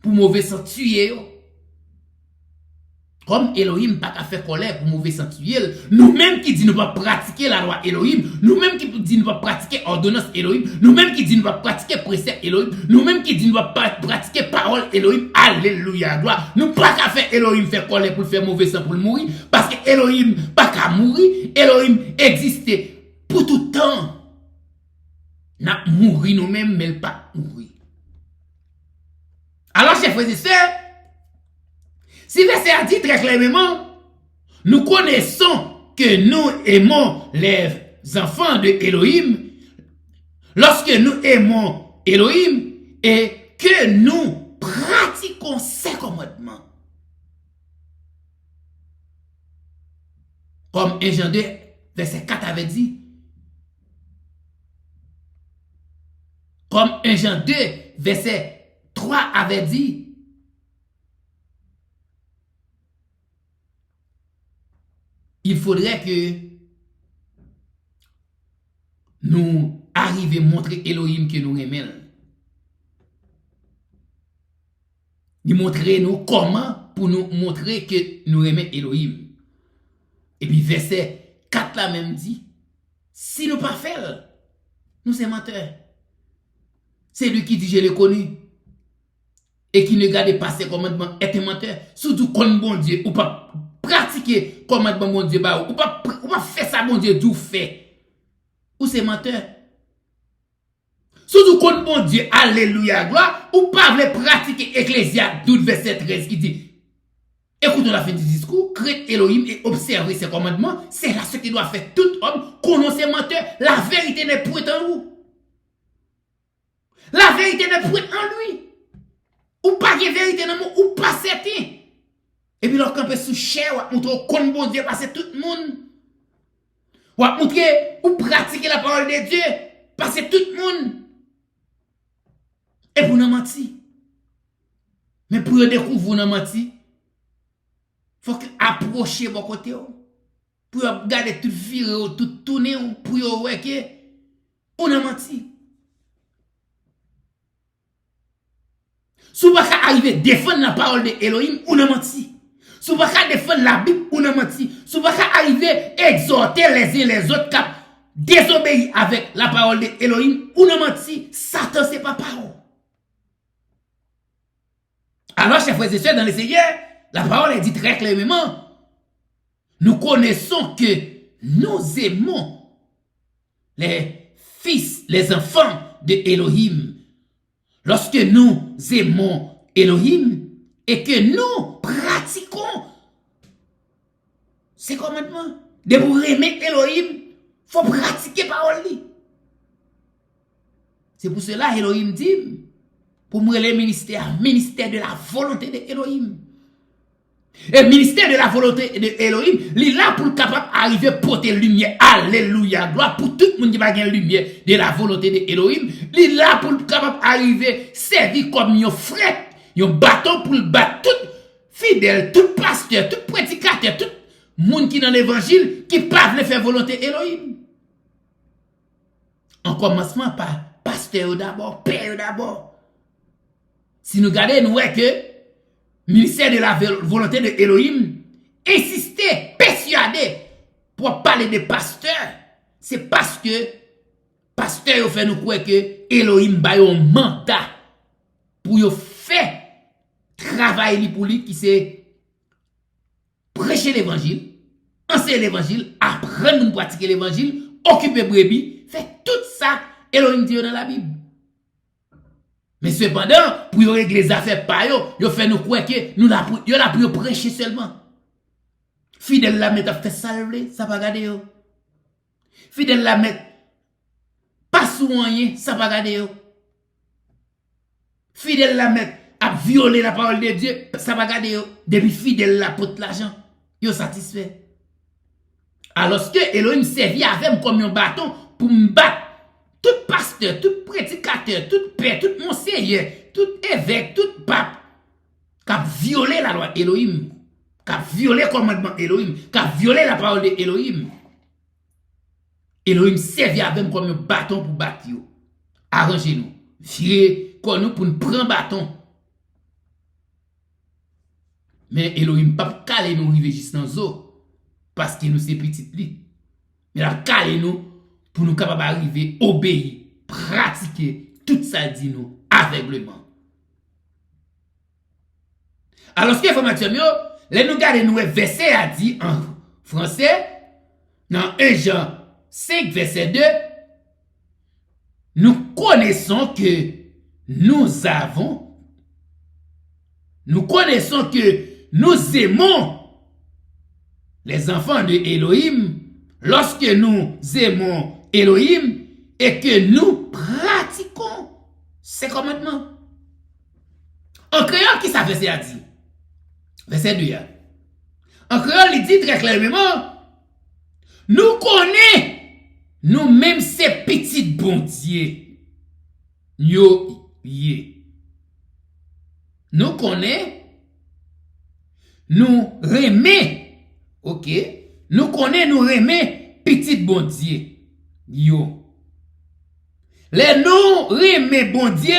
[SPEAKER 1] Pour mauvais sens tuer. Comme Elohim pas qu'à faire colère pour mauvais sens tuer, nous-mêmes qui dit nous pas pratiquer la loi Elohim, nous-mêmes qui dit nous pas pratiquer ordonnance Elohim, nous-mêmes qui dit nous pas pratiquer précepte Elohim, nous-mêmes qui dit nous pas pratiquer parole Elohim, alléluia, gloire. Nous pas qu'à faire Elohim faire colère pour faire mauvais sens pour mourir, parce que Elohim pas qu'à mourir, Elohim existait pour tout temps. N'a mourir nous-mêmes, mais pas mourir. Alors, chers frères et sœurs, si verset a dit très clairement, nous connaissons que nous aimons les enfants de Elohim, lorsque nous aimons Elohim et que nous pratiquons ses commandements. Comme 1 Jean 2, verset 4 avait dit, comme 1 Jean 2, verset 3 avait dit, il faudrait que nous arrivions à montrer Elohim que nous aimons. Il montrer nous comment pour nous montrer que nous aimons Elohim. Et puis verset 4 là même dit, si nous pas faire, nous sommes menteurs. C'est lui qui dit je l'ai connu. Et qui ne garde pas ses commandements est un menteur. Surtout comme bon Dieu, ou pas pratiquer commandement bon Dieu, ou pas faire ça bon Dieu, d'où fait. Ou c'est menteur. Surtout comme bon Dieu, alléluia, gloire, ou pas pratiquer Ecclésiaste 12 verset 13 qui dit, écoutons la fin du discours, craindre Elohim et observer ses commandements, c'est là ce qui doit faire tout homme, connaître menteur, la vérité n'est point en vous. La vérité n'est point en lui. Ou pas de vérité dans moi, ou pas certain. Et puis lorsqu'on peut sous chair, ou montre qu'on bon Dieu parce que tout le monde. Ou montrer, ou pratiquer la parole de Dieu parce que tout le monde. Et pour nous mentir. Mais pour découvrir vous nous mentir, faut approcher vos côtés. Pour regarder tout virer, tout tourner, pour voir que on a menti. Si vous ne arriver à défendre la parole de Elohim, on a menti. Si vous ne défendre la Bible, on a menti. Si vous ne arriver à exhorter les uns les autres qui désobéissent avec la parole de Elohim, on a menti. Satan, c'est pas parole. Alors, chers frères et sœurs, dans le Seigneur, la parole est dit très clairement. Nous connaissons que nous aimons les fils, les enfants de Elohim. Lorsque nous aimons Elohim et que nous pratiquons ses commandements, de pour aimer Elohim, il faut pratiquer parole. C'est pour cela Elohim dit, pour moi le ministère de la volonté de Elohim. Et le ministère de la volonté de Elohim, il est là pour capable d'arriver à porter lumière. Alléluia, gloire pour tout le monde qui va gagner lumière de la volonté de Elohim. Il est là pour capable d'arriver à servir comme un frère, un bâton pour le battre tout fidèle, tout pasteur, tout prédicateur, tout Moun qui dans l'évangile, qui pas veulent faire volonté Elohim. En commencement par pasteur d'abord, père d'abord. Si nous regardons, nous voyons que ministère de la volonté de Elohim insistait, persuadé pour parler de pasteur. C'est parce que pasteur fait nous croire que Elohim a un mandat pour faire travail pour lui qui c'est prêcher l'évangile, enseigner l'évangile, apprendre à pratiquer l'évangile, occuper brebis, faire tout ça Elohim dit dans la Bible. Mais cependant, pour régler les affaires par yo fait nous croire que nous la pour prêcher seulement. Fidèle la mettre fait salver, ça pas garder yo. Fidèle la mettre pas soigner, ça pas garder yo. Fidèle la mettre à violer la parole de Dieu, ça va garder yo. Depuis fidèle la porte l'argent, yo satisfait. Alors que Elohim servi avec comme un bâton pour me battre tout pasteur, tout prédicateur, tout père, tout monseigneur, tout évêque, tout pape qui a violé la loi Elohim, qui a violé le commandement Elohim, qui a violé la parole de Elohim. Elohim servi avec comme un bâton pour battre yo. Arrangez-nous. Vieux comme nous pour nous prendre bâton. Mais Elohim pas caler nous river juste dans zo parce que nous c'est petit li. Mais la caler nous pour nous capable arriver obéir, pratiquer tout ça dit nous aveuglement. Alors ce que information yo, les nous garder nous verset a dit en français dans 1 Jean 5 verset 2, nous connaissons que nous connaissons que nous aimons les enfants de Elohim lorsque nous aimons Elohim et que nous pratiquons ses commandements. En créole, qui ça verset a dit? Verset 2. En créole, il dit très clairement, nous connaissons nous-mêmes ces petites bondiers. Nous connaissons, nous remet, ok? Nous connaissons, nous remet petites bondiers. Yo. Les nous remet bondiers,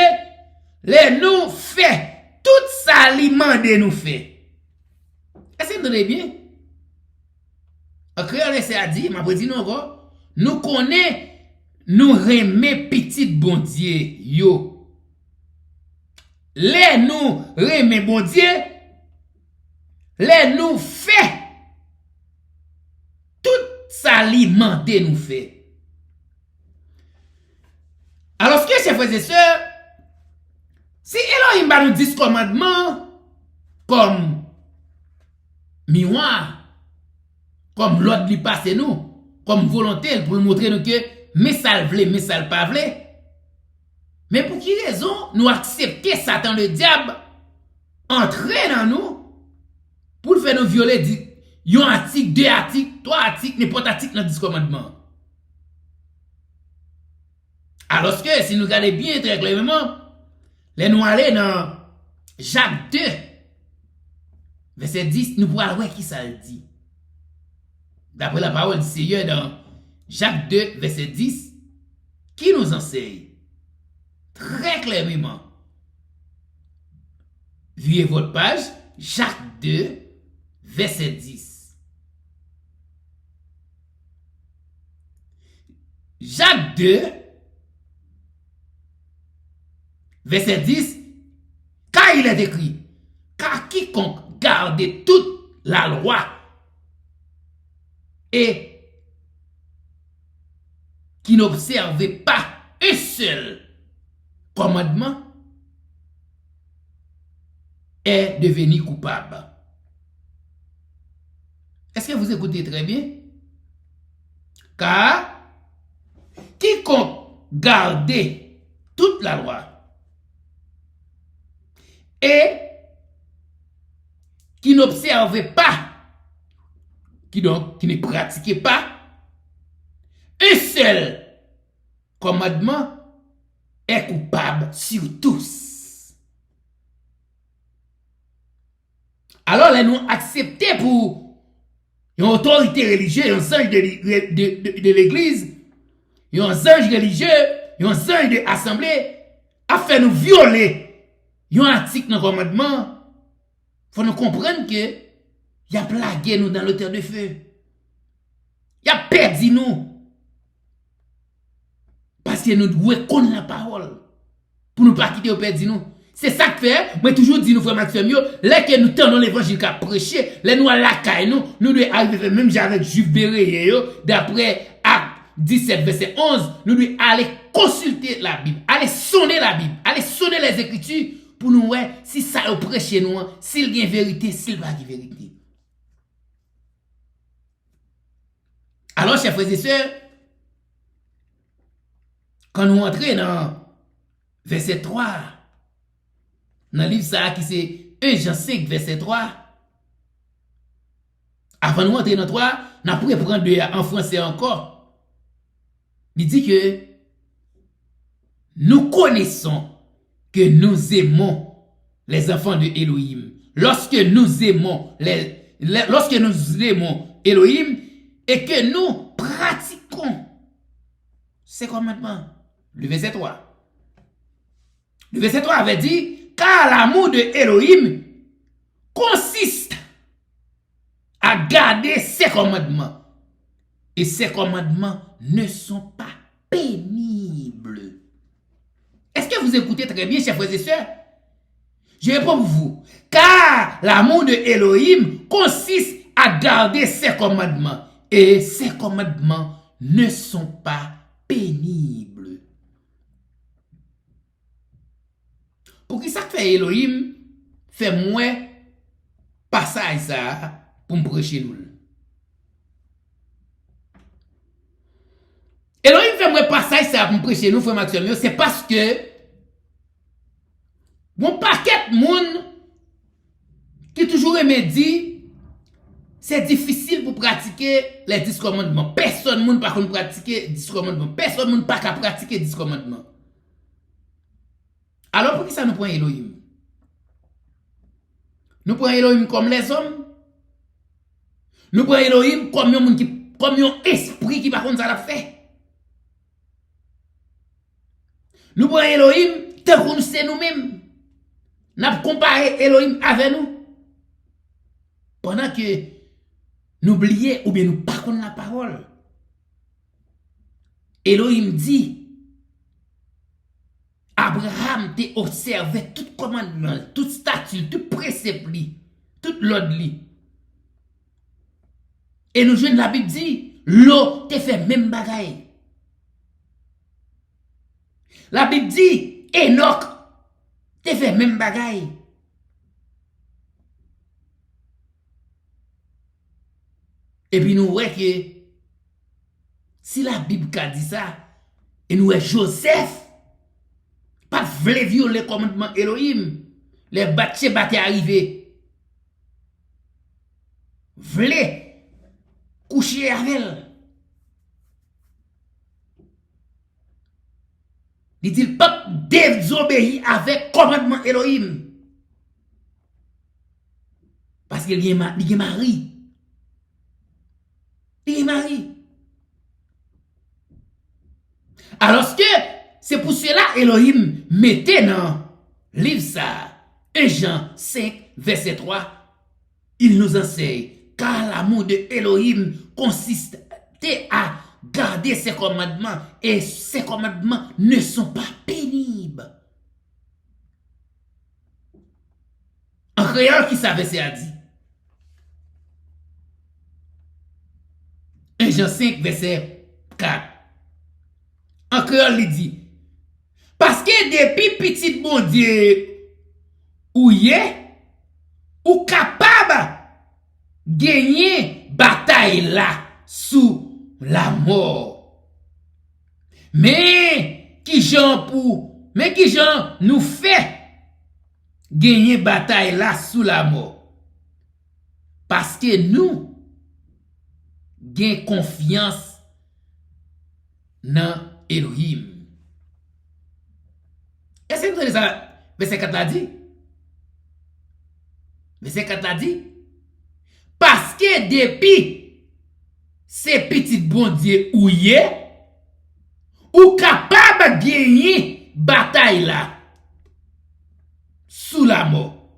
[SPEAKER 1] les nous fait tout ça aliment de nous fait. Est-ce que vous entendez bien? En créole, c'est à dire, m'a dit nous encore, nous connaissons, nous remet petites bondiers. Yo. Les nous remet bondiers, les nous fait tout s'alimenter nous fait. Alors ce que chers frères et sœurs, si Elohim va nous 10 commandements comme miroir, comme l'ordre lui passe nous, comme volonté pour nous montrer nous que mais ça le vle, mais ça le pas vle. Mais pour qui raison nous accepter Satan le diable entrer dans nous pour faire nous violer un article, 2 articles, 3 articles, n'importe article dans 10 commandements. Alors que si nous regardons bien très clairement, les nous aller dans Jacques 2, verset 10, nous pourrons voir qui ça le dit. D'après la parole du Seigneur dans Jacques 2, verset 10, qui nous enseigne très clairement. Veuillez votre page, Jacques 2, verset 10. Jacques 2, verset 10, car il est écrit, car quiconque garde toute la loi et qui n'observe pas un seul commandement est devenu coupable. Est-ce que vous écoutez très bien? Car quiconque garde toute la loi et qui n'observe pas, qui ne pratiquait pas un seul commandement est coupable sur tous. Alors, là, nous accepter pour une autorité religieuse, un ange de l'église, un ange religieux, un ange de l'assemblée, a fait nous violer un article dans le commandement. Il faut nous comprendre que il a plagué nous dans l'auteur de feu. Il a perdu nous. Parce que nous devons connaître la parole. Pour ne pas quitter au perdu nous. C'est ça que fait, moi toujours dit nous frère Maxime yo, là que nous tendons l'évangile qu'a prêché, là nous à la caille nous devons arriver même avec Juif Béréé d'après Acte 17 verset 11, nous devons aller consulter la Bible, aller sonner la Bible, aller sonner les Écritures pour nous voir si ça a prêché nous, s'il y a vérité, s'il n'y a pas de vérité. Alors chers frères et sœurs, quand nous entrons dans verset 3, dans le livre ça qui c'est 1 Jean 5 verset 3, avant de rentrer dans 3, nous pourrions prendre en français encore. Il dit que nous connaissons que nous aimons les enfants de Elohim. Lorsque nous aimons Elohim et que nous pratiquons ces commandements. Le verset 3. Le verset 3 avait dit car l'amour de Elohim consiste à garder ses commandements. Et ses commandements ne sont pas pénibles. Est-ce que vous écoutez très bien, chers frères et sœurs? Je réponds pour vous. Car l'amour de Elohim consiste à garder ses commandements. Et ses commandements ne sont pas pénibles. Pour qui ça fait Elohim fait moins passage ça pour me prêcher nous. Elohim fait moins passage ça pour me prêcher nous frère Maxime, c'est parce que mon paquet de monde qui toujours aimé dit c'est difficile pour pratiquer les 10 commandements. Personne ne peut pratiquer 10 commandements. Personne ne peut pas pratiquer 10 commandements. Alors, pour qui ça nous prend Elohim? Nous prenons Elohim comme les hommes. Nous prenons Elohim comme un esprit qui par contre ça l'a fait. Nous prenons Elohim tant que nous c'est nous-mêmes. Nous avons comparé Elohim avec nous. Pendant que nous oublions ou bien nous pas connaissons la parole. Elohim dit Abraham t'a observé tout commandement, tout statut, tout précepte, tout l'ordre. Et nous jouons la Bible dit, l'eau te fait même bagaille. La Bible dit, Enoch te fait même bagaille. Et puis nous voyons que si la Bible a dit ça, et nous voyons Joseph, pas vle violer le commandement Elohim, les bâtis arrivé. Vle coucher avec elle. Il dit le peuple désobéit avec commandement Elohim. Parce qu'il y a mari. Il est mari. Alors que c'est pour cela Elohim mettait dans le livre ça, 1 Jean 5, verset 3, il nous enseigne, car l'amour de Elohim consiste à garder ses commandements, et ses commandements ne sont pas pénibles. En créole, qui ça verset a dit? 1 Jean 5, verset 4. En créole, il dit, parce que depuis petit bon Dieu, ou capable gagner bataille là sous la mort. Mais qui gens nous fait gagner bataille là sous la mort? Parce que nous gagnons confiance dans Elohim. Est-ce que vous avez ça? Verset 4 l'a dit. Verset 4 l'a dit. Parce que depuis c'est petit bon Dieu ou capable de gagner bataille là sous la mort.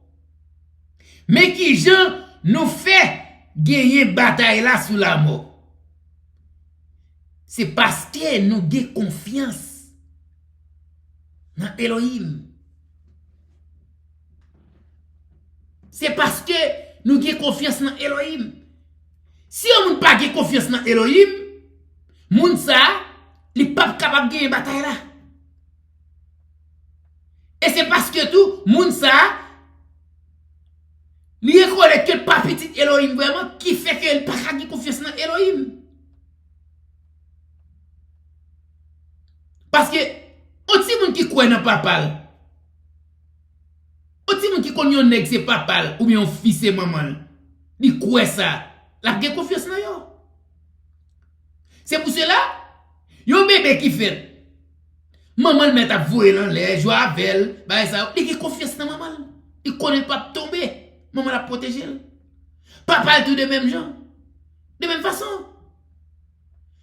[SPEAKER 1] Mais qui Jean nous fait gagner bataille là sous la mort? C'est parce que nous avons confiance dans Elohim. C'est parce que nous avons confiance dans Elohim. Si on n'a pas confiance dans Elohim, moun sa, il n'est pas capable de gagner bataille là. Et c'est parce que tout, moun sa, il reconnaît que pas petit Elohim vraiment qui fait qu'il n'a pas gagner confiance dans Elohim. Parce que, on ti moun qui croit dans papa, on ti moun qui connaît un nèg c'est papa, ou bien un fils et maman, il croit ça, la gen confiance dans yo. C'est pour cela, yon bébé qui fait, maman met à voyer dans l'air, jouer avec elle, bah ça, il a confiance dans maman, il connaît pas tomber, maman la protéger. Papa tout de même genre, de même façon.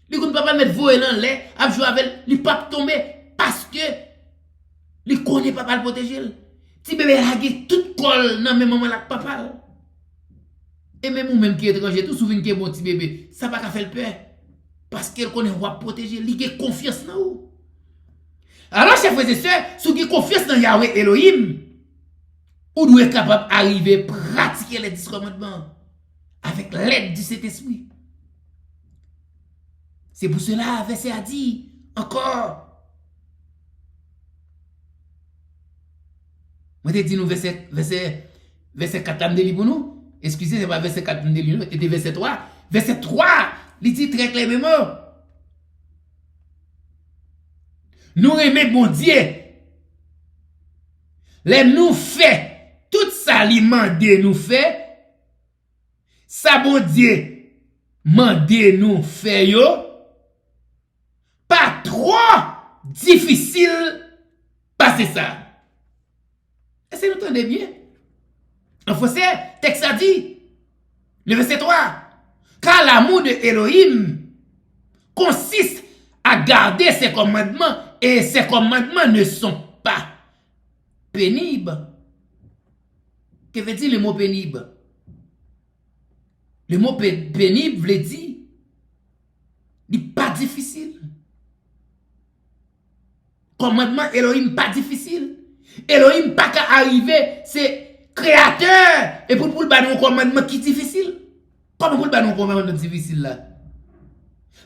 [SPEAKER 1] Il ne peut pas mettre voyer dans l'air, à jouer avec elle, il ne peut pas tomber parce que il connaît papa le protéger. Si bébé a tout colle dans même moment là papa. Et même ou même qui est étranger, tout souvent qui est bon petit bébé, ça va pas faire peur parce qu'elle connaît va protéger, il a confiance dans vous. Alors chers frères et sœurs, si vous avez confiance dans Yahweh Elohim, vous devez être capable d'arriver à pratiquer les 10 commandements avec l'aide du Saint-Esprit. C'est pour cela, verset a dit, encore. Moi, je dis nous verset 4 pour nous. Excusez, c'est pas verset 4 c'était verset 3. Verset 3, il dit très clairement. Nous aimons bon Dieu. Les nous fait, tout ça li mande nous fait. Ça bon Dieu mande nous fait yo. Pas trop difficile passer ça. Est-ce que vous entendez bien? En français, texte a dit, le verset 3, car l'amour de Elohim consiste à garder ses commandements et ses commandements ne sont pas pénibles. Que veut dire le mot pénible? Le mot pénible veut dire, il n'est pas difficile. Commandement Elohim pas difficile. Elohim pas qu'à arriver, c'est créateur. Et pour le un commandement qui est difficile. Comment pour le un commandement difficile là?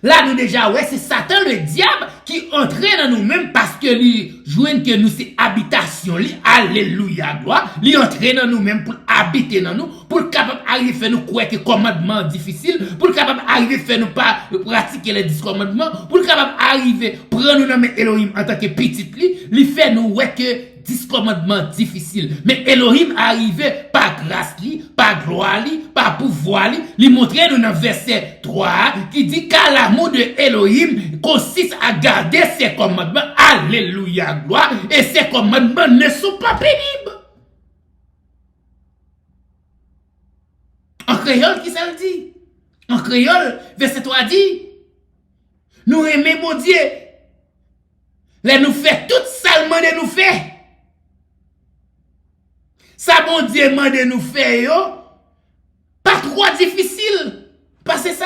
[SPEAKER 1] Là nous déjà, ouais, c'est Satan le diable qui entre dans nous-mêmes parce que lui joigne que nous c'est habitation, lui, alléluia, gloire, lui entre dans nous-mêmes pour habiter dans nous, pour capable arriver faire nous croire que commandement difficile, pour capable arriver faire nous pas pratiquer les 10 commandements, pour capable arriver prendre nous dans Elohim en tant que petit lui fait nous ouais que 10 commandements difficiles. Mais Elohim arrivé par grâce li, par gloire li, par pouvoir li montrer nous dans verset 3 qui dit car l'amour de Elohim consiste à garder ses commandements. Alléluia, gloire. Et ces commandements ne sont pas pénibles. En créole, qui ça le dit? En créole, verset 3 dit, nous aimons mon Dieu. Là nous fait tout ça le monde nous fait. Ça bon Dieu mande nous faire yo, pas trop difficile. Parce que ça.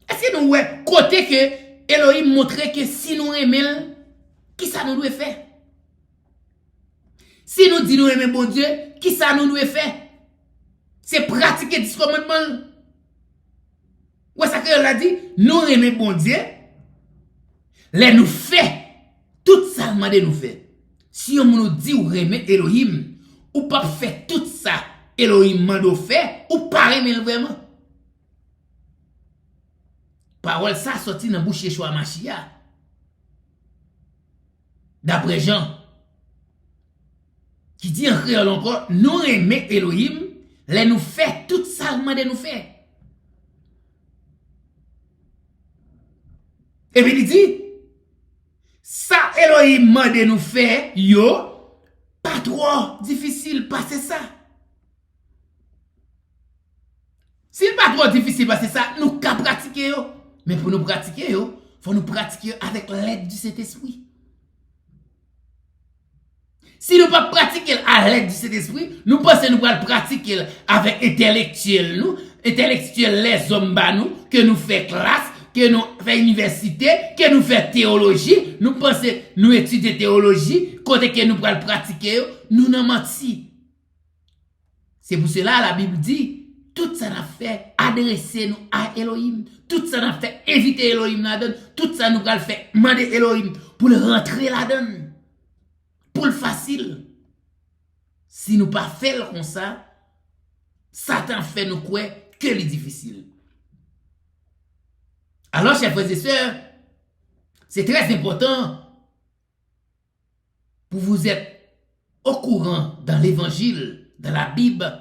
[SPEAKER 1] Est-ce que nous ouais côté que Elohim montrait que si nous aimons, qui ça nous doit faire? Si nous disons nous aimons bon Dieu, qui ça nous doit faire? C'est pratiquer 10 commandements. Ouais ça que l'a dit, nous aimons bon Dieu. Les nous fait tout ça mande nous fait. Si on nous dit ou aimons Elohim, ou pas faire tout ça, Elohim mando fait, ou pas aimer vraiment. Parole ça sorti dans bouche Yeshua Mashiach. D'après Jean, qui dit en créole encore, nous aimer Elohim, les nous fait tout ça, mande nous fait. Et puis il dit, ça Elohim mande nous fait, yo, pas trop difficile passer ça. C'est pas trop difficile parce que ça, nous qu'à pratiquer. Mais pour nous pratiquer, il faut nous pratiquer avec l'aide du Saint-Esprit. Si nous ne pas pratiquer à l'aide du Saint-Esprit, nous pensons nous le pratiquer avec intellectuel nous, intellectuel les hommes nous, que nous fait classe, que nous fait université, que nous fait théologie, nous pensons nous étudier théologie, côté que nous pour le pratiquer, nous n'en menti. C'est pour cela la Bible dit, tout ça n'a fait adresser nous à Elohim, tout ça n'a fait éviter Elohim là-dedans, tout ça nous a fait demander Elohim pour le rentrer là-dedans. Pour le facile. Si nous pas fait comme ça, Satan fait nous quoi que les difficiles. Alors, chers frères et sœurs, c'est très important pour vous être au courant dans l'évangile, dans la Bible.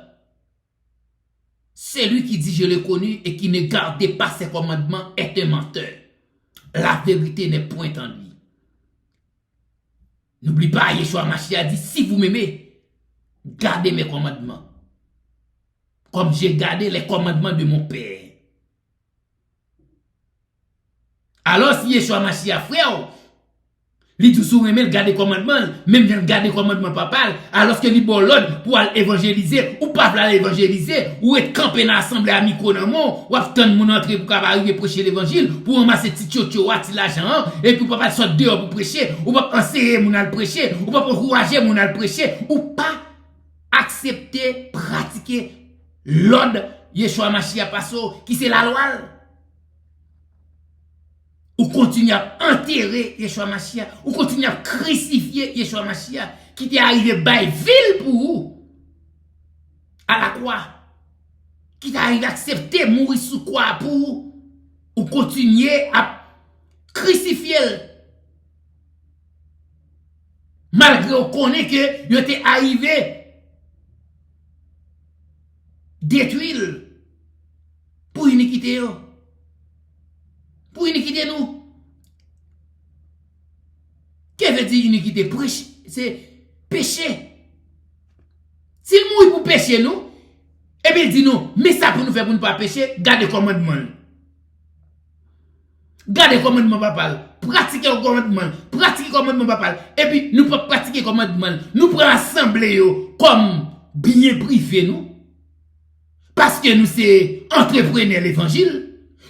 [SPEAKER 1] Celui qui dit je l'ai connu et qui ne gardait pas ses commandements est un menteur. La vérité n'est point en lui. N'oublie pas, Yeshua Mashiach dit, si vous m'aimez, gardez mes commandements. Comme j'ai gardé les commandements de mon Père. Alors si Yeshua Mashiach frère, il toujours aimé garder commandement, même bien garder commandement papa, alors que il bon l'ordre pour évangéliser ou pas l'évangéliser ou être campé dans l'assemblée à Mikonomo ou attendre mon entrée pour arriver prêcher l'évangile pour ramasser petit chocho ti l'argent et puis papa sort dehors pour prêcher ou pas enseigner mon al prêcher ou pas encourager mon al prêcher ou pas accepter pratiquer l'ordre Yeshua Mashiach passo qui c'est la loi. Ou continue à enterrer Yeshua Mashiach, ou continue à crucifier Yeshua Mashiach, qui t'est arrivé bail ville pour vous, à la croix, qui t'est arrivé à accepter mourir sous croix pour vous, ou continuer à crucifier, malgré qu'on connaît que vous êtes arrivé détruire pour iniquité. Pour iniquité nous. Qu'est-ce que veut dire iniquité? C'est péché. S'il mourit pour pécher nous, et bien il dit nous, mais ça pour nous faire pour ne pas pécher, gardez le commandement. Gardez le commandement papa. Pratiquez le commandement. Pratiquez le commandement papa. Et puis nous pouvons pratiquer le commandement. Nous prenons l'assemblée comme bien privé nous. Parce que nous c'est entrepreneur l'évangile.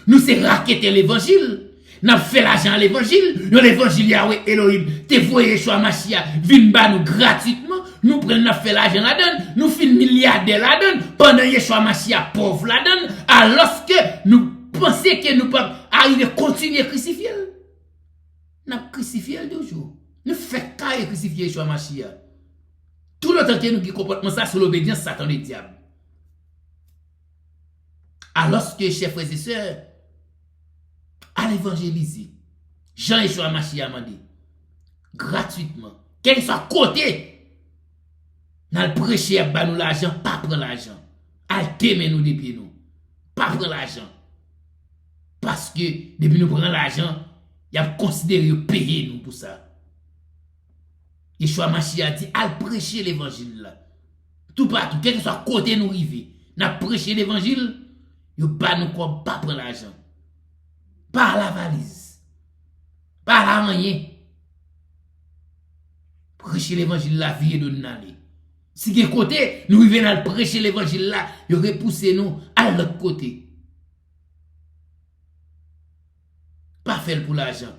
[SPEAKER 1] Nous c'est raqueter l'évangile. Nous fait l'argent à l'évangile. Nous l'évangile Yahweh Elohim. Te voyez Yeshua Mashiach vin ba nous gratuitement. Nous prenons fait l'argent là-dedans. Nous fin milliardaires là-dedans. Pendant Yeshua Mashiach pauvre là-dedans. Alors que nous pensons que nous pouvons arriver à continuer à crucifier. Nous crucifié toujours. Nous faisons qu'à crucifier Yeshua Mashiach. Tout le temps que nous comportement ça sur l'obédience Satan le diable. Alors que chers frères et sœurs, à l'évangéliser, Jean-Yeshua Mashiach m'a dit, gratuitement, quel soit côté, dans le prêcher, à nous l'argent, pas prendre l'argent. À témer nous depuis nous, pas prendre l'argent. Parce que, depuis nous prenons l'argent, il a considéré payer nous pour ça. Yeshua Mashiach dit, à prêcher l'évangile là. Tout partout, quel que soit côté nous river, n'a prêché l'évangile, il pas nous quoi, pas prendre l'argent. Par la valise. Par la rien. Prêcher l'évangile la vie de nous aller. Si de côté, nous venons à prêcher l'évangile là, il repousse nous à l'autre côté. Pas faire pour l'argent.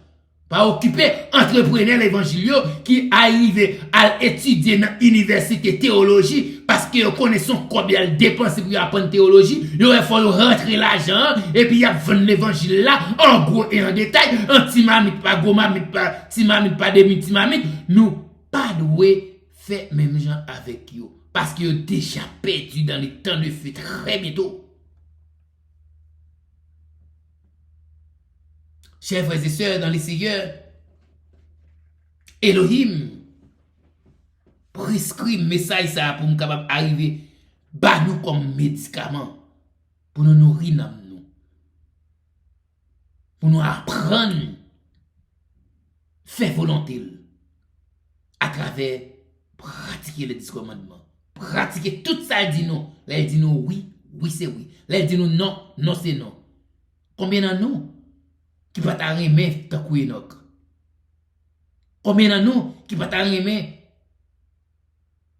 [SPEAKER 1] Pas occuper entrepreneur l'évangile qui arrive à étudier dans l'université théologie parce que connaissent combien il dépense pour apprendre théologie, il faut rentrer l'argent et puis il y a vendre l'évangile là en gros et en détail, en petit mamite pas gros mamite pas petit mamite pas demi petit mamite, nous pas doué faire même gens avec eux parce que déjà perdu dans les temps de feu très bientôt. Chers frères et sœurs dans les seigneurs, Elohim prescrit message ça pour nous capable arriver bah nous comme médicament pour nous nourrir nous, pour nous apprendre faire volonté à travers pratiquer les 10 commandements, pratiquer tout ça. Il dit non, là il dit non, oui, oui c'est oui.
[SPEAKER 2] Là, il dit nous non, non, c'est non. Combien d'entre nous qui va t'arrimer tant que Enoch? Combien d'entre nous qui va t'arrimer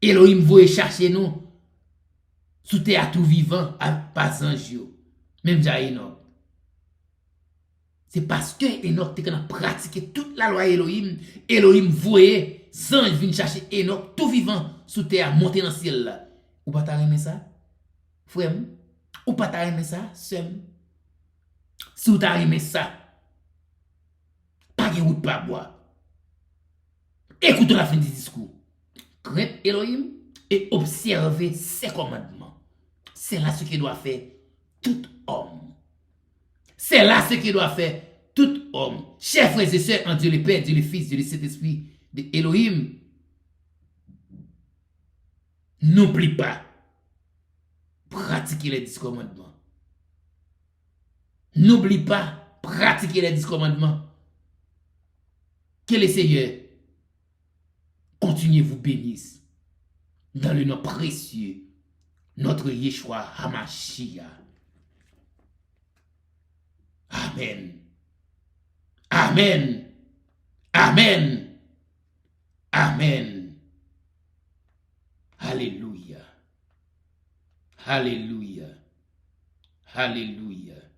[SPEAKER 2] Elohim voye chercher nous sous terre tout vivant à pas ange même déjà Enoch. C'est parce que Enoch te a pratiqué toute la loi Elohim, Elohim voye ange viennent chercher Enoch tout vivant sous terre monter dans le ciel là. Ou pas t'arrimer ça? Frère, ou pas t'arrimer ça? Sem. Si ou t'arrimer ça, pas de route pas boire. Écoute la fin du discours. Crainte Elohim et observer ses commandements. C'est là ce qu'il doit faire tout homme. C'est là ce qu'il doit faire tout homme. Chers frères et sœurs, en Dieu le Père, Dieu le Fils, Dieu le Saint-Esprit, de Elohim, n'oublie pas pratiquer les 10 commandements. N'oublie pas pratiquer les 10 commandements. Que le Seigneur continue vous bénisse dans le nom précieux, notre Yeshua Hamashiach. Amen. Amen. Amen. Amen. Alléluia. Alléluia. Alléluia.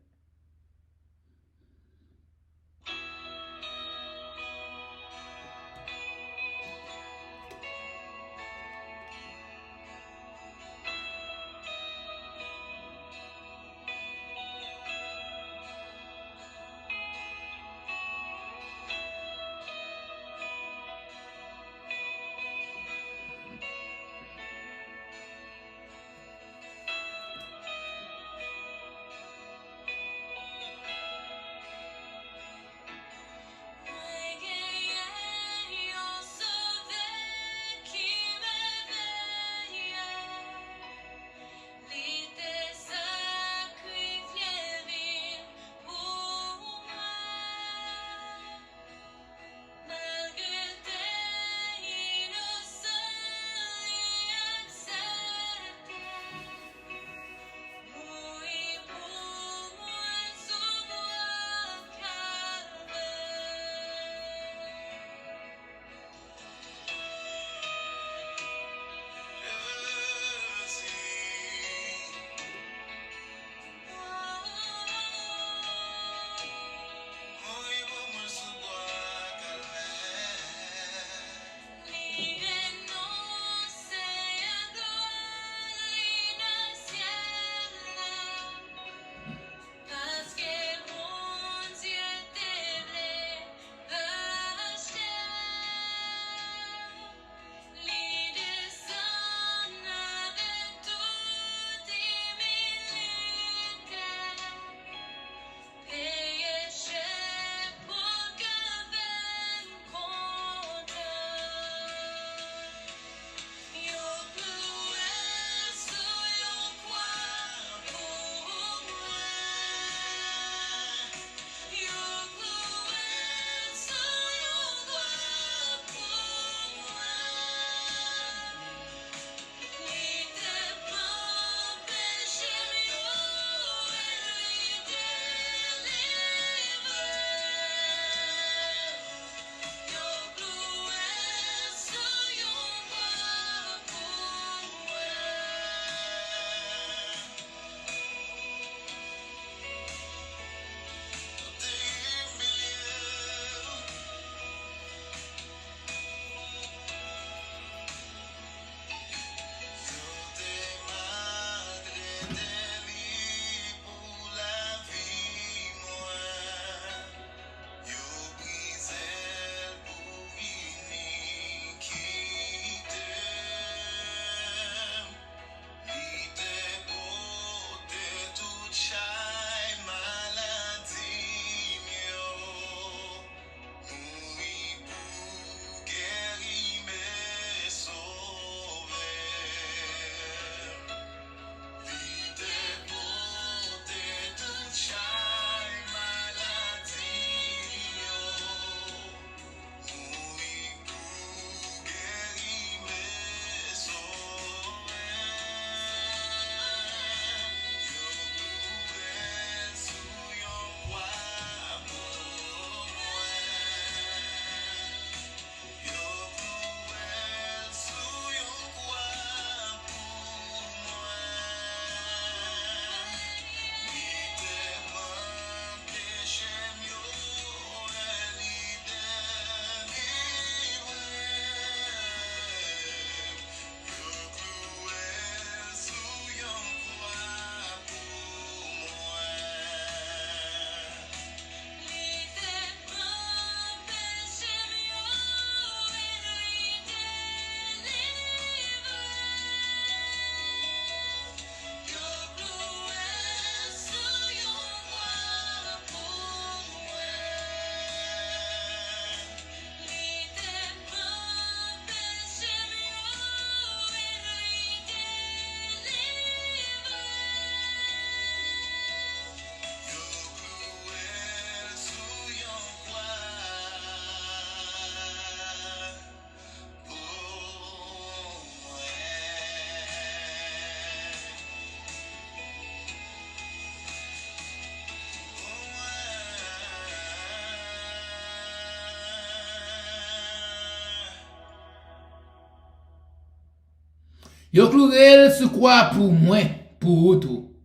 [SPEAKER 2] Yo cloué sous quoi pour moi, pour tout.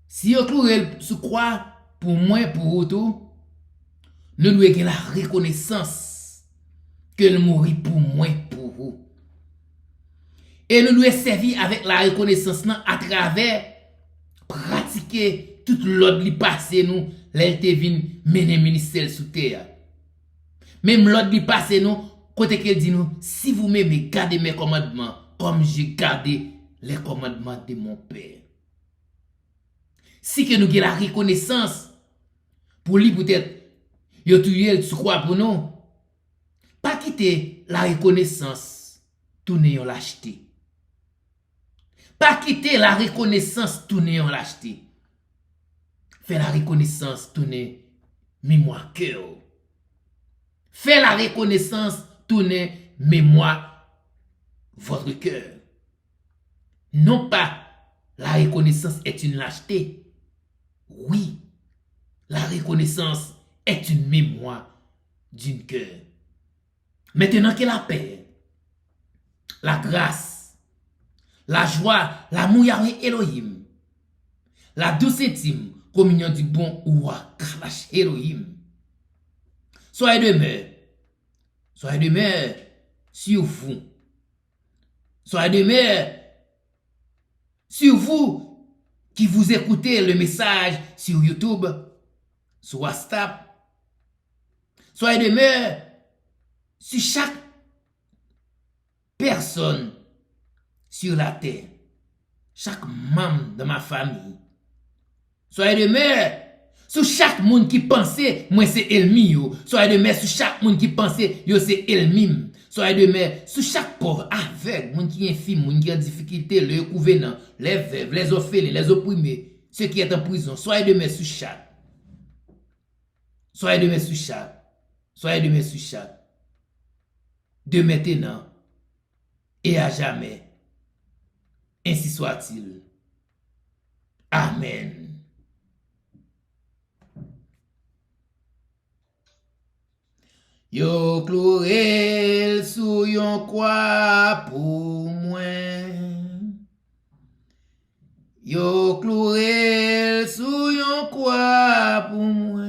[SPEAKER 2] Si yo cloué sous quoi pour moi, pour tout, nous devons avoir la reconnaissance que le mourit pour moi, pour vous. Et nous devons servir avec la reconnaissance à travers pratiquer tout l'autre qui passe nous, l'elte vin mener ministère sous terre. Même l'autre qui passe nous, côté qu'elle dit nous, si vous m'aimez, gardez mes commandements, comme j'ai gardé les commandements de mon Père. Si que nous avons la reconnaissance, pour lui peut-être, yo tuye sous quoi pour nous, pas quitter la reconnaissance, tourner en l'acheter. Pas quitter la reconnaissance, tourner en l'acheter. Fais la reconnaissance, tourner mémoire cœur. Fais la reconnaissance, tourner mémoire votre cœur. Non pas la reconnaissance est une lâcheté. Oui, la reconnaissance est une mémoire d'une cœur. Maintenant que la paix, la grâce, la joie, l'amour Yahweh Elohim, la douce intime, communion du bon roi Kalash Elohim, soyez demeure sur vous. Soyez demeure sur vous qui vous écoutez le message sur YouTube, sur WhatsApp. Soyez demeure sur chaque personne sur la terre, chaque membre de ma famille. Soyez demeure sur chaque monde qui pensait, moi c'est Elmi yo. Soyez demeure sur chaque monde qui pensait, yo c'est Elmim. Soyez demeure sur chaque pauvre, aveugle, monde qui est infime, monde qui a difficulté, les couvenants, les veuves, les orphelins, les opprimés, ceux qui sont en prison. Soyez demeure sur chaque. Soyez demeure sur chaque. Soyez demeure sur chaque. De maintenant et à jamais. Ainsi soit-il. Amen. Yo cloué sous yon croix pour moi. Yo cloué sous yon croix pour moi.